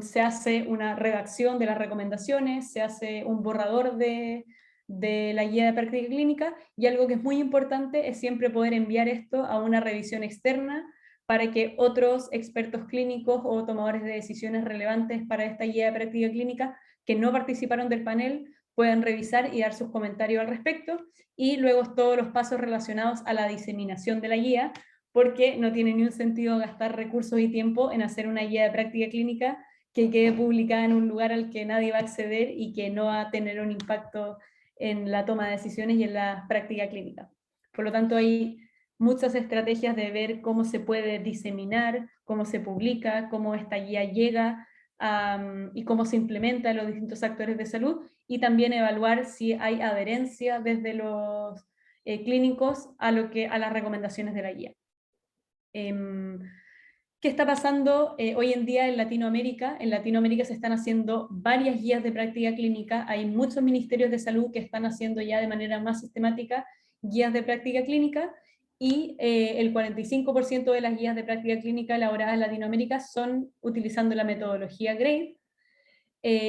Se hace una redacción de las recomendaciones, se hace un borrador de la guía de práctica clínica, y algo que es muy importante es siempre poder enviar esto a una revisión externa para que otros expertos clínicos o tomadores de decisiones relevantes para esta guía de práctica clínica que no participaron del panel puedan revisar y dar sus comentarios al respecto, y luego todos los pasos relacionados a la diseminación de la guía, porque no tiene ni un sentido gastar recursos y tiempo en hacer una guía de práctica clínica que quede publicada en un lugar al que nadie va a acceder y que no va a tener un impacto en la toma de decisiones y en la práctica clínica. Por lo tanto, hay muchas estrategias de ver cómo se puede diseminar, cómo se publica, cómo esta guía llega y cómo se implementa en los distintos actores de salud, y también evaluar si hay adherencia desde los clínicos a las recomendaciones de la guía. ¿Qué está pasando hoy en día en Latinoamérica? En Latinoamérica se están haciendo varias guías de práctica clínica, hay muchos ministerios de salud que están haciendo ya de manera más sistemática guías de práctica clínica, y el 45% de las guías de práctica clínica elaboradas en Latinoamérica son utilizando la metodología GRADE.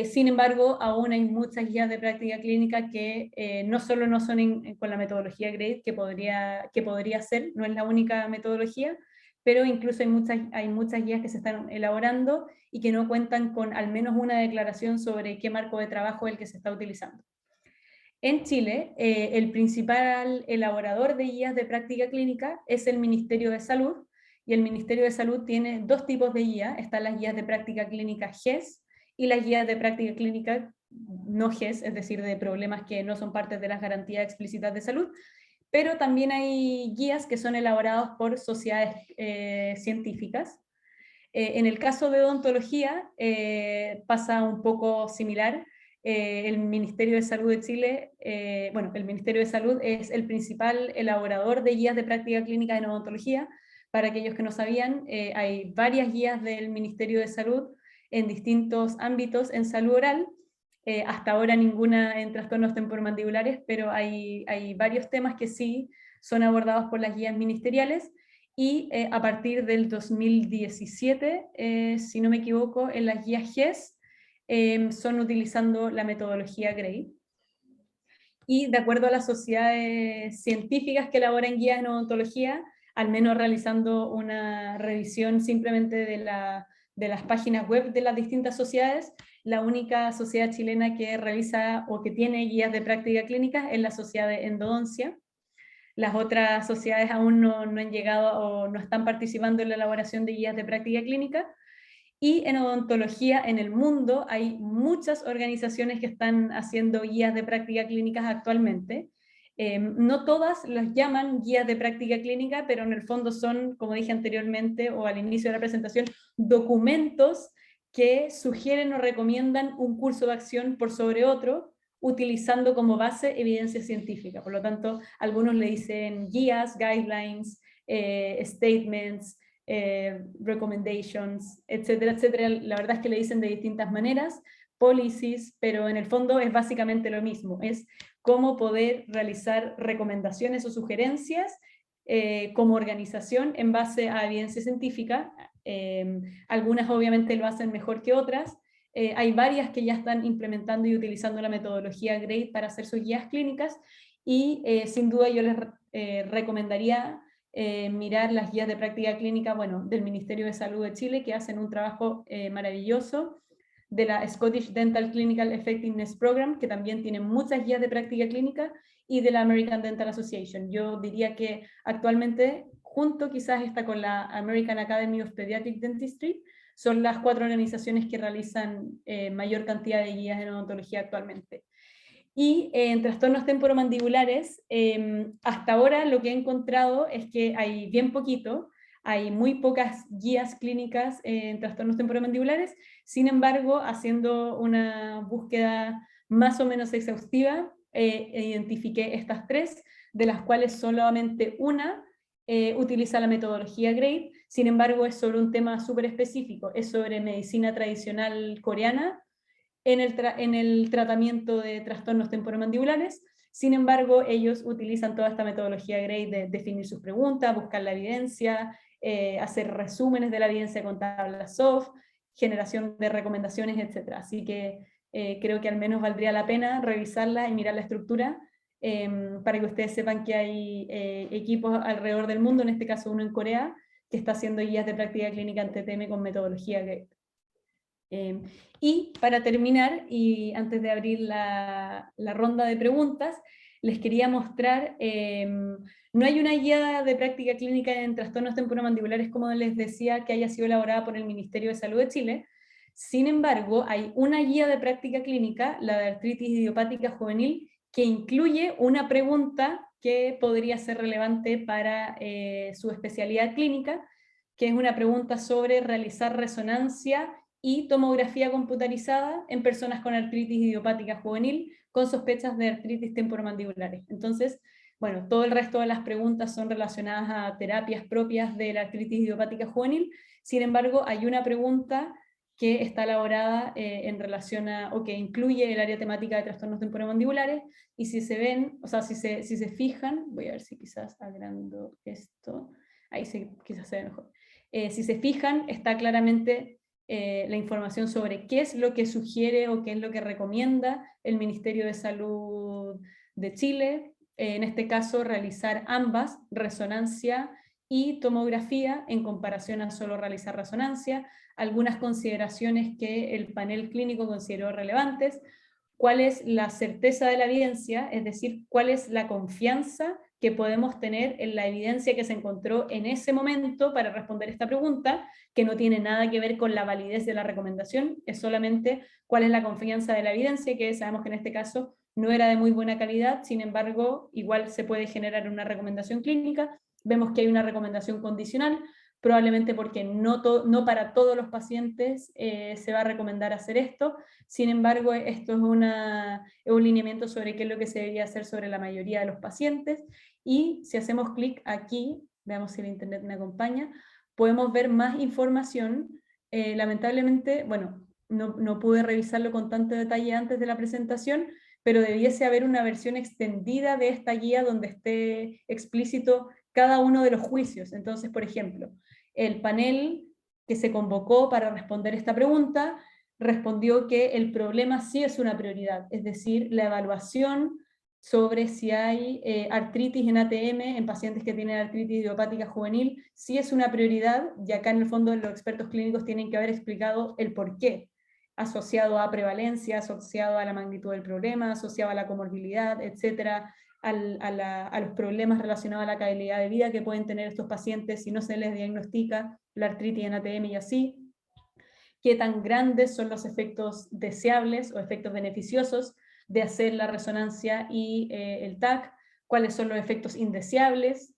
Sin embargo, aún hay muchas guías de práctica clínica que no solo no son con la metodología GRADE, que podría ser, no es la única metodología, pero incluso hay muchas guías que se están elaborando y que no cuentan con al menos una declaración sobre qué marco de trabajo es el que se está utilizando. En Chile, el principal elaborador de guías de práctica clínica es el Ministerio de Salud, y el Ministerio de Salud tiene dos tipos de guías. Están las guías de práctica clínica GES y las guías de práctica clínica no GES, es decir, de problemas que no son parte de las garantías explícitas de salud, pero también hay guías que son elaboradas por sociedades científicas. En el caso de odontología pasa un poco similar. El Ministerio de Salud de Chile, el Ministerio de Salud es el principal elaborador de guías de práctica clínica en odontología. Para aquellos que no sabían, hay varias guías del Ministerio de Salud en distintos ámbitos en salud oral. Hasta ahora ninguna en trastornos temporomandibulares, pero hay varios temas que sí son abordados por las guías ministeriales, y a partir del 2017, si no me equivoco, en las guías GES son utilizando la metodología GRADE. Y de acuerdo a las sociedades científicas que elaboran guías en odontología, al menos realizando una revisión simplemente de las páginas web de las distintas sociedades, la única sociedad chilena que realiza o que tiene guías de práctica clínica es la Sociedad de Endodoncia. Las otras sociedades aún no han llegado o no están participando en la elaboración de guías de práctica clínica. Y en odontología en el mundo hay muchas organizaciones que están haciendo guías de práctica clínicas actualmente. No todas las llaman guías de práctica clínica, pero en el fondo son, como dije anteriormente o al inicio de la presentación, documentos que sugieren o recomiendan un curso de acción por sobre otro, utilizando como base evidencia científica. Por lo tanto, algunos le dicen guías, guidelines, statements, recommendations, etcétera, etcétera. La verdad es que le dicen de distintas maneras, policies, pero en el fondo es básicamente lo mismo, es cómo poder realizar recomendaciones o sugerencias como organización en base a evidencia científica. Algunas obviamente lo hacen mejor que otras. Hay varias que ya están implementando y utilizando la metodología GRADE para hacer sus guías clínicas, y sin duda yo les recomendaría mirar las guías de práctica clínica, bueno, del Ministerio de Salud de Chile, que hacen un trabajo maravilloso, de la Scottish Dental Clinical Effectiveness Program, que también tiene muchas guías de práctica clínica, y de la American Dental Association. Yo diría que actualmente, junto quizás está con la American Academy of Pediatric Dentistry, son las 4 organizaciones que realizan mayor cantidad de guías en odontología actualmente. Y en trastornos temporomandibulares, hasta ahora lo que he encontrado es que hay bien poquito, hay muy pocas guías clínicas en trastornos temporomandibulares. Sin embargo, haciendo una búsqueda más o menos exhaustiva, identifiqué estas 3, de las cuales solamente una utiliza la metodología GRADE. Sin embargo, es sobre un tema súper específico, es sobre medicina tradicional coreana en el tratamiento de trastornos temporomandibulares. Sin embargo, ellos utilizan toda esta metodología GRADE de definir sus preguntas, buscar la evidencia, hacer resúmenes de la evidencia con tablas SOF, generación de recomendaciones, etc. Así que creo que al menos valdría la pena revisarla y mirar la estructura, para que ustedes sepan que hay equipos alrededor del mundo, en este caso uno en Corea, que está haciendo guías de práctica clínica en TTM con metodología GRADE. Y para terminar, y antes de abrir la ronda de preguntas, les quería mostrar, no hay una guía de práctica clínica en trastornos temporomandibulares, como les decía, que haya sido elaborada por el Ministerio de Salud de Chile. Sin embargo, hay una guía de práctica clínica, la de artritis idiopática juvenil, que incluye una pregunta que podría ser relevante para su especialidad clínica, que es una pregunta sobre realizar resonancia y tomografía computarizada en personas con artritis idiopática juvenil con sospechas de artritis temporomandibulares. Entonces, bueno, todo el resto de las preguntas son relacionadas a terapias propias de la artritis idiopática juvenil. Sin embargo, hay una pregunta que está elaborada en relación a, o que incluye el área temática de trastornos temporomandibulares, y si se ven, o sea, si se fijan, voy a ver si quizás agrando esto, ahí quizás se ve mejor. Si se fijan, está claramente la información sobre qué es lo que sugiere o qué es lo que recomienda el Ministerio de Salud de Chile, en este caso realizar ambas, resonancia y tomografía, en comparación a solo realizar resonancia, algunas consideraciones que el panel clínico consideró relevantes, cuál es la certeza de la evidencia, es decir, cuál es la confianza que podemos tener en la evidencia que se encontró en ese momento para responder esta pregunta, que no tiene nada que ver con la validez de la recomendación, es solamente cuál es la confianza de la evidencia, que sabemos que en este caso no era de muy buena calidad. Sin embargo, igual se puede generar una recomendación clínica. Vemos que hay una recomendación condicional, probablemente porque no para todos los pacientes se va a recomendar hacer esto. Sin embargo, esto es un lineamiento sobre qué es lo que se debería hacer sobre la mayoría de los pacientes. Y si hacemos clic aquí, veamos si el internet me acompaña, podemos ver más información. Lamentablemente, bueno, no pude revisarlo con tanto detalle antes de la presentación, pero debiese haber una versión extendida de esta guía donde esté explícito cada uno de los juicios. Entonces, por ejemplo, el panel que se convocó para responder esta pregunta respondió que el problema sí es una prioridad, es decir, la evaluación sobre si hay artritis en ATM en pacientes que tienen artritis idiopática juvenil sí es una prioridad, y acá en el fondo los expertos clínicos tienen que haber explicado el por qué, asociado a prevalencia, asociado a la magnitud del problema, asociado a la comorbilidad, etcétera, a los problemas relacionados a la calidad de vida que pueden tener estos pacientes si no se les diagnostica la artritis en ATM y así. Qué tan grandes son los efectos deseables o efectos beneficiosos de hacer la resonancia y el TAC, cuáles son los efectos indeseables,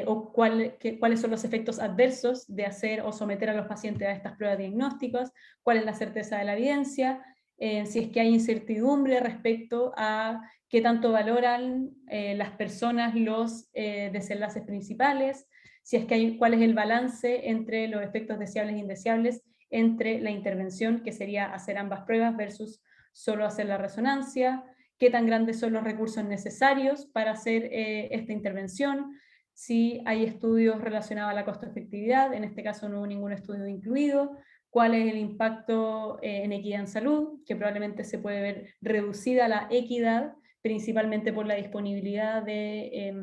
o cuáles son los efectos adversos de hacer o someter a los pacientes a estas pruebas diagnósticas, cuál es la certeza de la evidencia, si es que hay incertidumbre respecto a qué tanto valoran las personas los desenlaces principales, si es que hay, cuál es el balance entre los efectos deseables e indeseables, entre la intervención, que sería hacer ambas pruebas, versus solo hacer la resonancia, qué tan grandes son los recursos necesarios para hacer esta intervención, si hay estudios relacionados a la costo-efectividad, en este caso no hubo ningún estudio incluido, cuál es el impacto en equidad en salud, que probablemente se puede ver reducida la equidad, principalmente por la disponibilidad de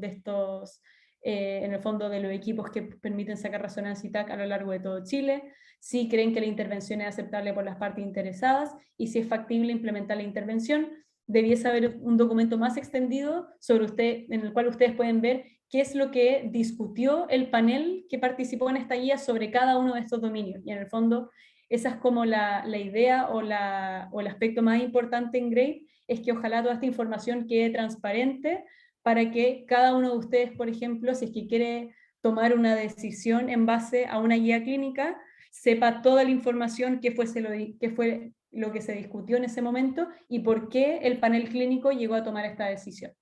estos, en el fondo, de los equipos que permiten sacar resonancia y TAC a lo largo de todo Chile, si creen que la intervención es aceptable por las partes interesadas y si es factible implementar la intervención. Debiese haber un documento más extendido sobre usted, en el cual ustedes pueden ver qué es lo que discutió el panel que participó en esta guía sobre cada uno de estos dominios. Y en el fondo, esa es como la idea o el aspecto más importante en GRADE, es que ojalá toda esta información quede transparente para que cada uno de ustedes, por ejemplo, si es que quiere tomar una decisión en base a una guía clínica, sepa toda la información que fue lo que se discutió en ese momento y por qué el panel clínico llegó a tomar esta decisión.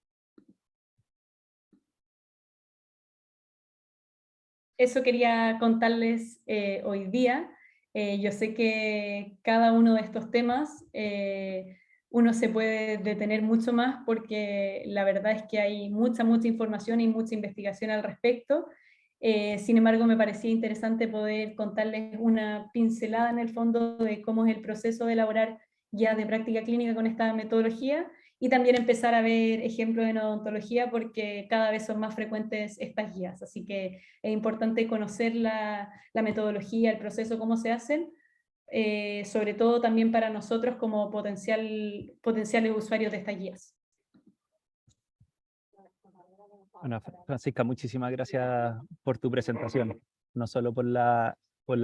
Eso quería contarles hoy día. Yo sé que cada uno de estos temas uno se puede detener mucho más porque la verdad es que hay mucha información y mucha investigación al respecto. Sin embargo, me parecía interesante poder contarles una pincelada en el fondo de cómo es el proceso de elaborar guías de práctica clínica con esta metodología y también empezar a ver ejemplos en odontología porque cada vez son más frecuentes estas guías. Así que es importante conocer la metodología, el proceso, cómo se hacen, sobre todo también para nosotros como potenciales usuarios de estas guías. Bueno, Francisca, muchísimas gracias por tu presentación, no solo por la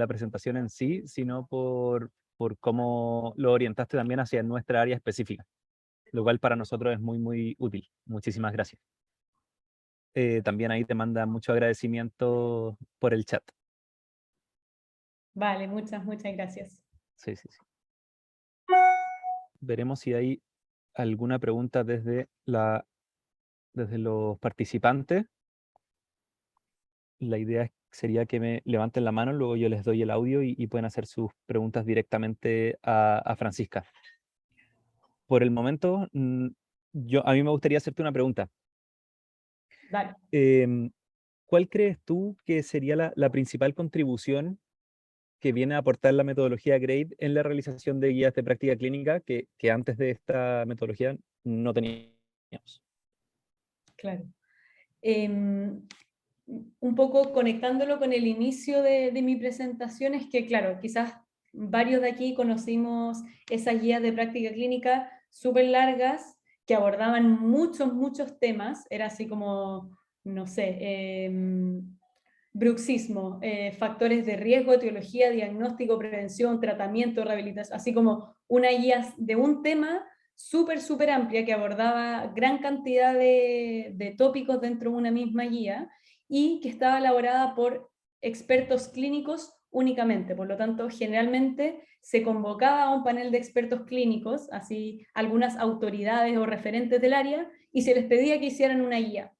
presentación en sí, sino por cómo lo orientaste también hacia nuestra área específica, lo cual para nosotros es muy útil. Muchísimas gracias. También ahí te manda mucho agradecimiento por el chat. Vale, muchas gracias. Sí. Veremos si hay alguna pregunta desde los participantes. La idea sería que me levanten la mano, luego yo les doy el audio y pueden hacer sus preguntas directamente a Francisca. Por el momento, a mí me gustaría hacerte una pregunta. Vale. ¿Cuál crees tú que sería la principal contribución que viene a aportar la metodología GRADE en la realización de guías de práctica clínica que antes de esta metodología no teníamos? Claro. Un poco conectándolo con el inicio de mi presentación, es que, claro, quizás varios de aquí conocimos esas guías de práctica clínica súper largas que abordaban muchos temas, era así como, no sé, bruxismo, factores de riesgo, etiología, diagnóstico, prevención, tratamiento, rehabilitación, así como una guía de un tema súper amplia que abordaba gran cantidad de tópicos dentro de una misma guía y que estaba elaborada por expertos clínicos únicamente. Por lo tanto, generalmente se convocaba a un panel de expertos clínicos, así algunas autoridades o referentes del área, y se les pedía que hicieran una guía.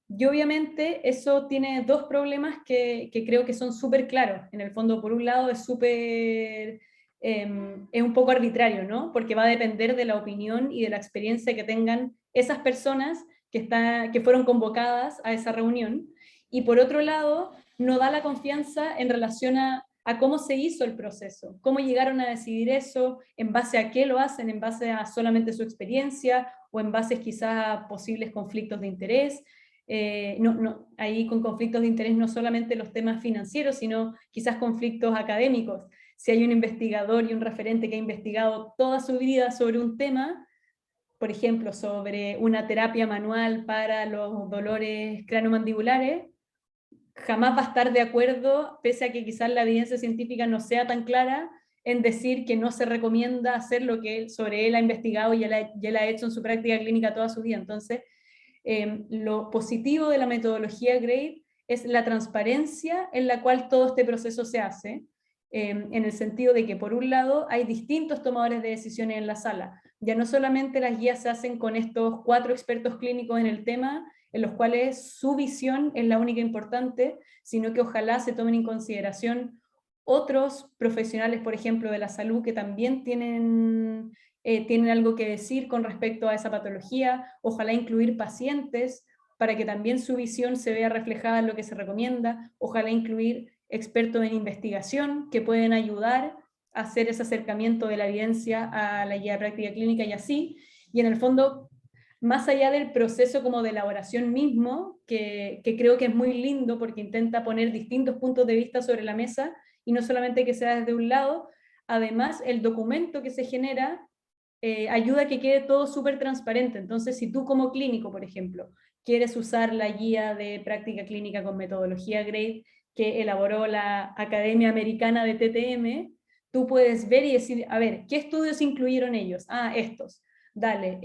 Y obviamente eso tiene dos problemas que creo que son súper claros. En el fondo, por un lado, es un poco arbitrario, ¿no? Porque va a depender de la opinión y de la experiencia que tengan esas personas que fueron convocadas a esa reunión. Y por otro lado, no da la confianza en relación a cómo se hizo el proceso, cómo llegaron a decidir eso, en base a qué lo hacen, en base a solamente su experiencia o en base quizás a posibles conflictos de interés. Ahí con conflictos de interés no solamente los temas financieros, sino quizás conflictos académicos. Si hay un investigador y un referente que ha investigado toda su vida sobre un tema, por ejemplo, sobre una terapia manual para los dolores craniomandibulares, jamás va a estar de acuerdo, pese a que quizás la evidencia científica no sea tan clara, en decir que no se recomienda hacer lo que sobre él ha investigado y él ha hecho en su práctica clínica toda su vida. Entonces, lo positivo de la metodología GRADE es la transparencia en la cual todo este proceso se hace. en el sentido de que por un lado hay distintos tomadores de decisiones en la sala. Ya no solamente las guías se hacen con estos 4 expertos clínicos en el tema, en los cuales su visión es la única importante, sino que ojalá se tomen en consideración otros profesionales, por ejemplo, de la salud, que también tienen algo que decir con respecto a esa patología, ojalá incluir pacientes para que también su visión se vea reflejada en lo que se recomienda, ojalá incluir expertos en investigación que pueden ayudar a hacer ese acercamiento de la evidencia a la guía de práctica clínica y así, y en el fondo, más allá del proceso como de elaboración mismo, que creo que es muy lindo porque intenta poner distintos puntos de vista sobre la mesa, y no solamente que sea desde un lado, además el documento que se genera ayuda a que quede todo súper transparente. Entonces, si tú como clínico, por ejemplo, quieres usar la guía de práctica clínica con metodología GRADE que elaboró la Academia Americana de TTM, tú puedes ver y decir, a ver, ¿qué estudios incluyeron ellos? Ah, estos. Dale,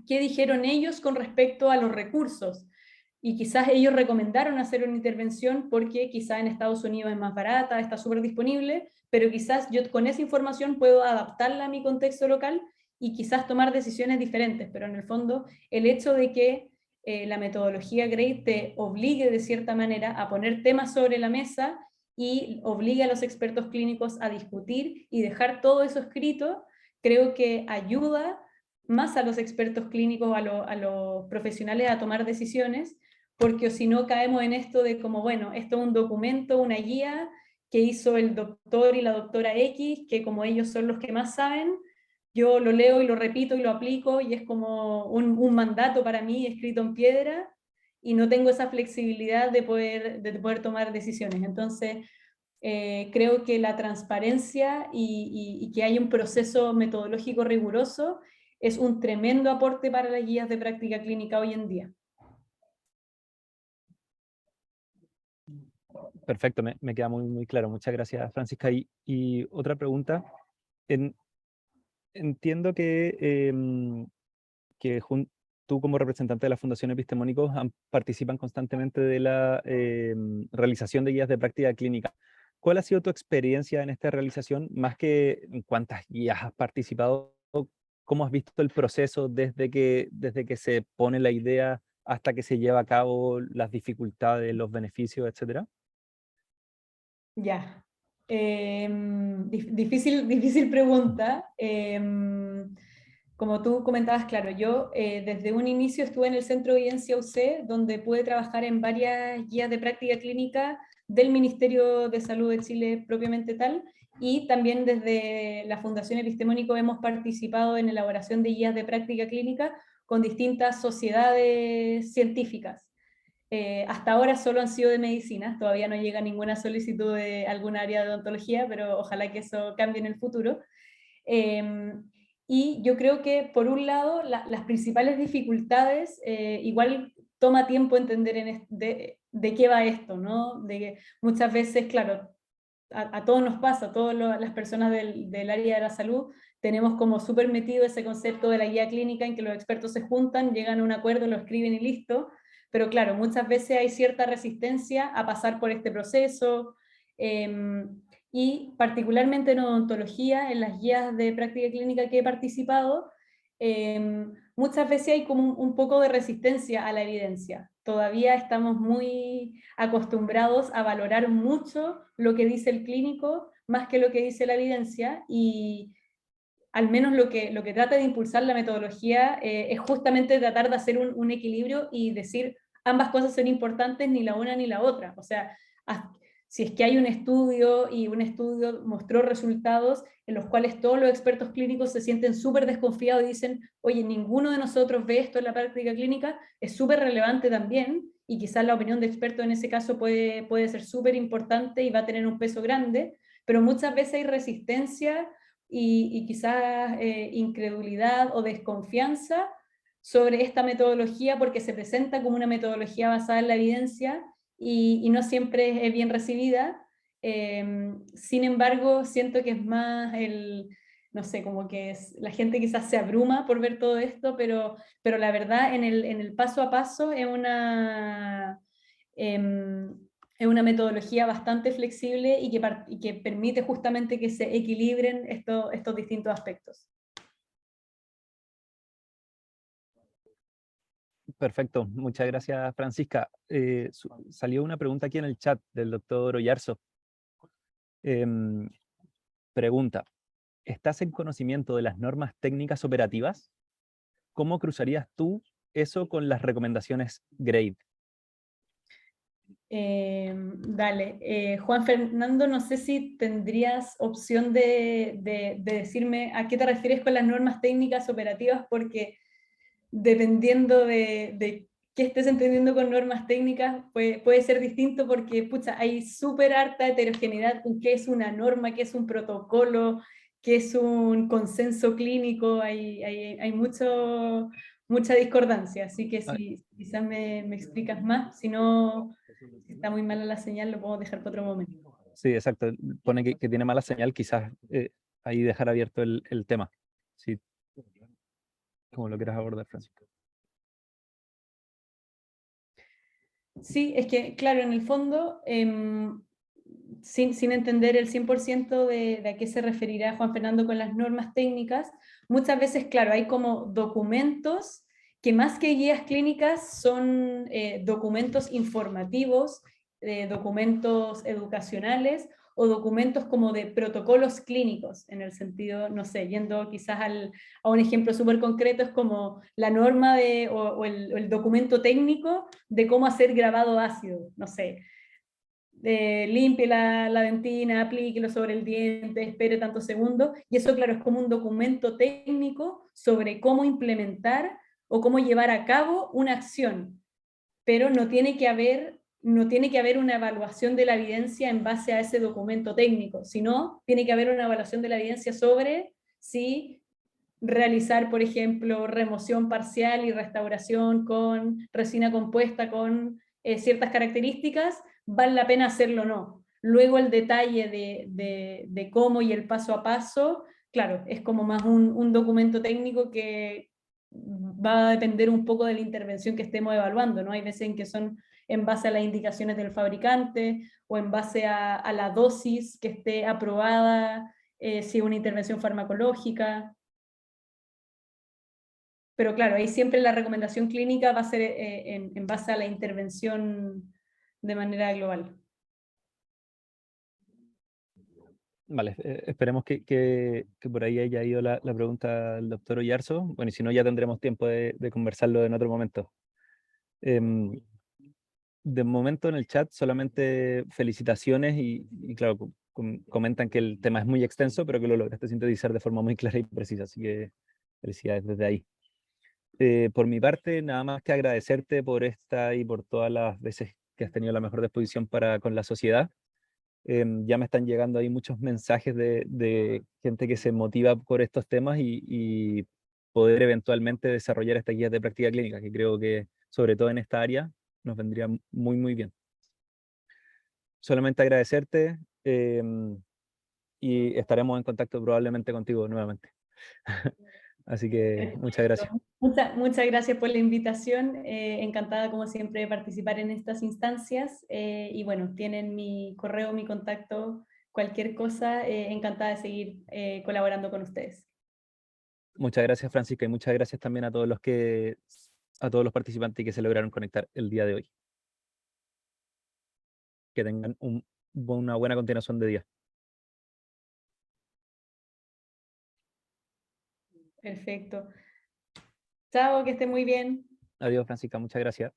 ¿qué dijeron ellos con respecto a los recursos? Y quizás ellos recomendaron hacer una intervención porque quizás en Estados Unidos es más barata, está súper disponible, pero quizás yo con esa información puedo adaptarla a mi contexto local y quizás tomar decisiones diferentes, pero en el fondo el hecho de que la metodología GRADE te obligue de cierta manera a poner temas sobre la mesa y obligue a los expertos clínicos a discutir y dejar todo eso escrito, creo que ayuda más a los expertos clínicos, a los profesionales a tomar decisiones, porque si no caemos en esto de como, bueno, esto es un documento, una guía que hizo el doctor y la doctora X, que como ellos son los que más saben, yo lo leo y lo repito y lo aplico y es como un mandato para mí escrito en piedra y no tengo esa flexibilidad de poder tomar decisiones. Entonces, creo que la transparencia y que hay un proceso metodológico riguroso es un tremendo aporte para las guías de práctica clínica hoy en día. Perfecto, me queda muy, muy claro. Muchas gracias, Francisca. Y otra pregunta. Entiendo que tú como representante de la Fundación Epistemónicos participan constantemente de la realización de guías de práctica clínica. ¿Cuál ha sido tu experiencia en esta realización? Más que en cuántas guías has participado, ¿cómo has visto el proceso desde que se pone la idea hasta que se lleva a cabo, las dificultades, los beneficios, etcétera? Ya. Difícil pregunta. Como tú comentabas, claro, yo desde un inicio estuve en el Centro de Evidencia UC, donde pude trabajar en varias guías de práctica clínica del Ministerio de Salud de Chile propiamente tal, y también desde la Fundación Epistemónico hemos participado en elaboración de guías de práctica clínica con distintas sociedades científicas. Hasta ahora solo han sido de medicina, todavía no llega ninguna solicitud de alguna área de odontología, pero ojalá que eso cambie en el futuro. Eh, y yo creo que, por un lado, las principales dificultades, igual toma tiempo entender de qué va esto, ¿no? De que muchas veces, claro, a todos nos pasa, a todas las personas del área de la salud, tenemos como súper metido ese concepto de la guía clínica en que los expertos se juntan, llegan a un acuerdo, lo escriben y listo, pero claro, muchas veces hay cierta resistencia a pasar por este proceso, y particularmente en odontología, en las guías de práctica clínica que he participado, muchas veces hay como un poco de resistencia a la evidencia. Todavía estamos muy acostumbrados a valorar mucho lo que dice el clínico más que lo que dice la evidencia, y al menos lo que trata de impulsar la metodología es justamente tratar de hacer un equilibrio y decir ambas cosas son importantes, ni la una ni la otra. O sea, si es que hay un estudio y un estudio mostró resultados en los cuales todos los expertos clínicos se sienten súper desconfiados y dicen, oye, ninguno de nosotros ve esto en la práctica clínica, es súper relevante también, y quizás la opinión de expertos en ese caso puede ser súper importante y va a tener un peso grande, pero muchas veces hay resistencia y quizás incredulidad o desconfianza sobre esta metodología porque se presenta como una metodología basada en la evidencia y no siempre es bien recibida. Sin embargo, siento que es más no sé, como que la gente quizás se abruma por ver todo esto, pero la verdad en el paso a paso es es una metodología bastante flexible y que permite justamente que se equilibren estos distintos aspectos. Perfecto, muchas gracias, Francisca. Salió una pregunta aquí en el chat del doctor Oyarzo. Pregunta, ¿estás en conocimiento de las normas técnicas operativas? ¿Cómo cruzarías tú eso con las recomendaciones GRADE? Dale, Juan Fernando, no sé si tendrías opción de decirme a qué te refieres con las normas técnicas operativas, porque dependiendo de qué estés entendiendo con normas técnicas, puede ser distinto porque pucha, hay súper harta heterogeneidad con qué es una norma, qué es un protocolo, qué es un consenso clínico, hay mucha discordancia, así que si quizás me explicas más, si no, si está muy mala la señal, lo podemos dejar para otro momento. Sí, exacto. Pone que tiene mala señal, quizás ahí dejar abierto el tema. Sí, como lo quieras abordar, Francisco. Sí, es que, claro, en el fondo, sin entender el 100% de a qué se referirá Juan Fernando con las normas técnicas, muchas veces, claro, hay como documentos que más que guías clínicas son documentos informativos, documentos educacionales o documentos como de protocolos clínicos, en el sentido, no sé, yendo quizás a un ejemplo súper concreto, es como la norma o el documento técnico de cómo hacer grabado ácido, no sé, limpie la dentina, aplíquelo sobre el diente, espere tantos segundos, y eso, claro, es como un documento técnico sobre cómo implementar o cómo llevar a cabo una acción, pero no tiene que haber una evaluación de la evidencia en base a ese documento técnico, sino tiene que haber una evaluación de la evidencia sobre si realizar, por ejemplo, remoción parcial y restauración con resina compuesta con ciertas características, vale la pena hacerlo o no. Luego el detalle de cómo y el paso a paso, claro, es como más un documento técnico que va a depender un poco de la intervención que estemos evaluando, ¿no? Hay veces en que son en base a las indicaciones del fabricante o en base a la dosis que esté aprobada, si es una intervención farmacológica. Pero claro, ahí siempre la recomendación clínica va a ser en base a la intervención de manera global. Vale, esperemos que por ahí haya ido la pregunta del doctor Oyarzo. Bueno, y si no, ya tendremos tiempo de conversarlo en otro momento. De momento en el chat solamente felicitaciones y claro, comentan que el tema es muy extenso, pero que lo lograste sintetizar de forma muy clara y precisa, así que felicidades desde ahí. Por mi parte, nada más que agradecerte por esta y por todas las veces que has tenido la mejor disposición para con la sociedad. Ya me están llegando ahí muchos mensajes de gente que se motiva por estos temas y poder eventualmente desarrollar estas guías de práctica clínica, que creo que sobre todo en esta área nos vendría muy, muy bien. Solamente agradecerte y estaremos en contacto probablemente contigo nuevamente. Así que muchas gracias. Muchas gracias por la invitación. Encantada, como siempre, de participar en estas instancias. Y bueno, tienen mi correo, mi contacto, cualquier cosa. Encantada de seguir colaborando con ustedes. Muchas gracias, Francisca, y muchas gracias también a todos a todos los participantes que se lograron conectar el día de hoy. Que tengan una buena continuación de día. Perfecto. Chao, que esté muy bien. Adiós, Francisca, muchas gracias.